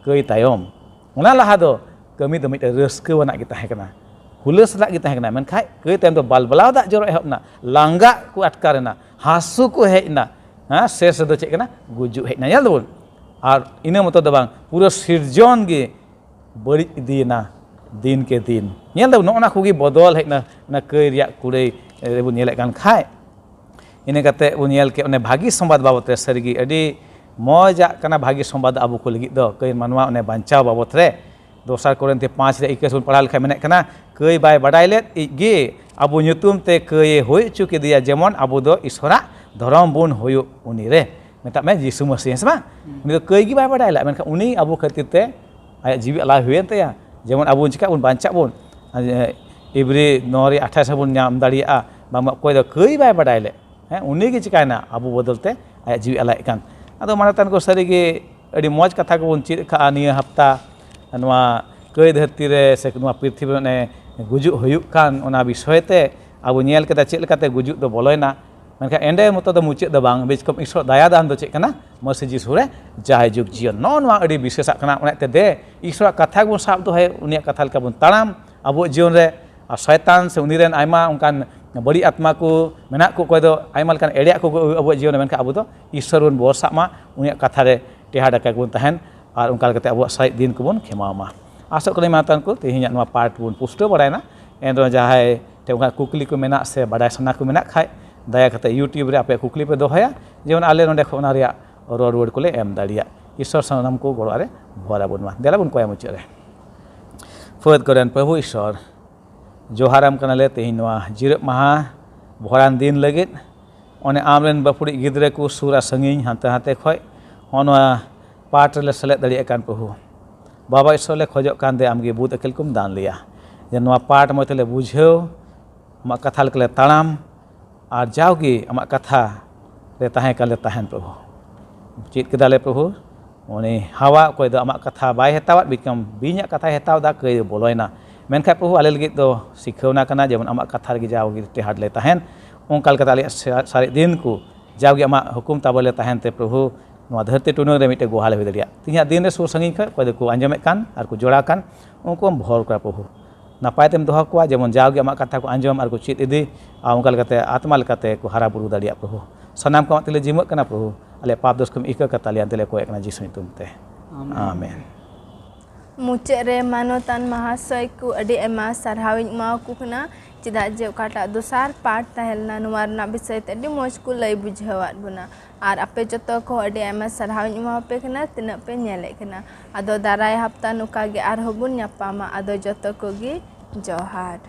kei tayom ona laha do kemi do mite reska wana kita hekana hules la kita hekana men khai kei tayom do bal balau da jorok ehap na langga ku atkarena hasu ku hejna ses do cek kana gujuk hejna yal dul ar ina mото do bang pura sirjon ge bari idina din ke din nyel do ona ku gi bodol hejna na kei ria kurei rebun nyelek kan khai ini kate unyel ke one bhagi sombad babot re sarigi adi moja kana bhagi sombad abu ko lagi do kei manwa one bancao babot re dosar korente 5 re 21 padal khai menek kana kei bai badai let ge abu nyutum te kei hoi chu ke dia jemon abu do isora dhorom bun hoyu uni re meta me jisu masih sama ni kei gi bai badai la men uni abu khatir te aya jiwi ala huyen te ya jemon abu cika bun bancak bun ibri nori 28 bun nyam daria bang koi do kei bai badai le uni ge cikaina abu bodolte aya jiwi alai kan ado manatan ko sari ge adi moj katha ko bun chid kha niya hafta anwa kei dharti re se nwa prithvi ne gujuk huyuk kan ona bishoy te abu nyel kata chid lekate gujuk do boloina menka ende mото do mucik do bang biskom isro daya dan do chek kana masjid sure jai juk jion nonwa adi bisesa kana ona te de isro katha bun sab do hai unia katha leka bun taram abu jion re syaitan se uniren aima ungkan bari atma ku menak ku koy do aimal kan edia ku abu jion men ka abu do isarun borsa ma unia katha re tehada ka kun tahen ar ungkal kate abu sai din ku bun khema ma asok kali matan ku tehinya nwa part bun pusto baraina endo jahai te ungkal kukli ku menak se badai sana ku menak khai daya kate youtube re ape kukli pe dohaya jeon ale nonde khona ria rod kule em daria isor sanam ku goro are bora bun ma dela bun koya muchere fod koren prabhu isor जोहाराम कनाले तेहिन नोआ जिरब महा भोरान दिन लगित ओने आमरेन बापुड़ी गिद्रे को सूरा संगिन हाते हाते खय होनवा पाठ ले सेलेद दाड़िया कान प्रभु बाबा ईश्वर ले खोजो कान दे आमगे बुद अकेल कुम दान लिया जे नोआ पाठ मते ले बुझेव आमा कथा ले ताड़ाम और जाओगे आमा कथा ले ताहें काले ताहेन प्रभु चीत केदाले प्रभु उनी हवा कोई दो आमा कथा बाय हेतावत बिकम बिन्या कथा हेताव दा कई बोलोयना मेनखा प्रभु आले लगित दो सिखौना कना जेमन आमा कथा लगी जाओगे टेहाड ले ताहेन ओंकाल कता ले सारे दिन को जाओगे आमा हुकुम ताबले ताहेन ते प्रभु नोआ धरती टुनो रे मिटे गोहाले हुई दरिया तिया दिन रे सुर संगी खा कोई को आंजमेत कान आर को जोड़ा कान उनको भोर करा प्रभु नापाय तेम दोहा को जेमन जाओगे आमा कथा को आंजम आर को चीत इदी आ ओंकाल कते आत्मा लेकाते को हारा बुरु दरिया प्रभु सनाम को तेले जिमक कना प्रभु आले पाप दोष कम इका कता ले तेले को एकना जिसु ᱧᱩᱛᱩᱢ ते आमेन मुचे रे मानोतान महाशय को अडी एमा सरहाविन मा को कना चिदा जे काटा दोसार पाठ तहलना नुवार ना विषय ते अडी मोज को लई बुझावात बुना आर आपे जतो को अडी एमा सरहाविन मा पे कना तिना पे नेले कना आदो दाराय हफ्ता नुका गे आर हबुन ᱧᱟᱯᱟᱢᱟ आदो जतो को गे जोहार।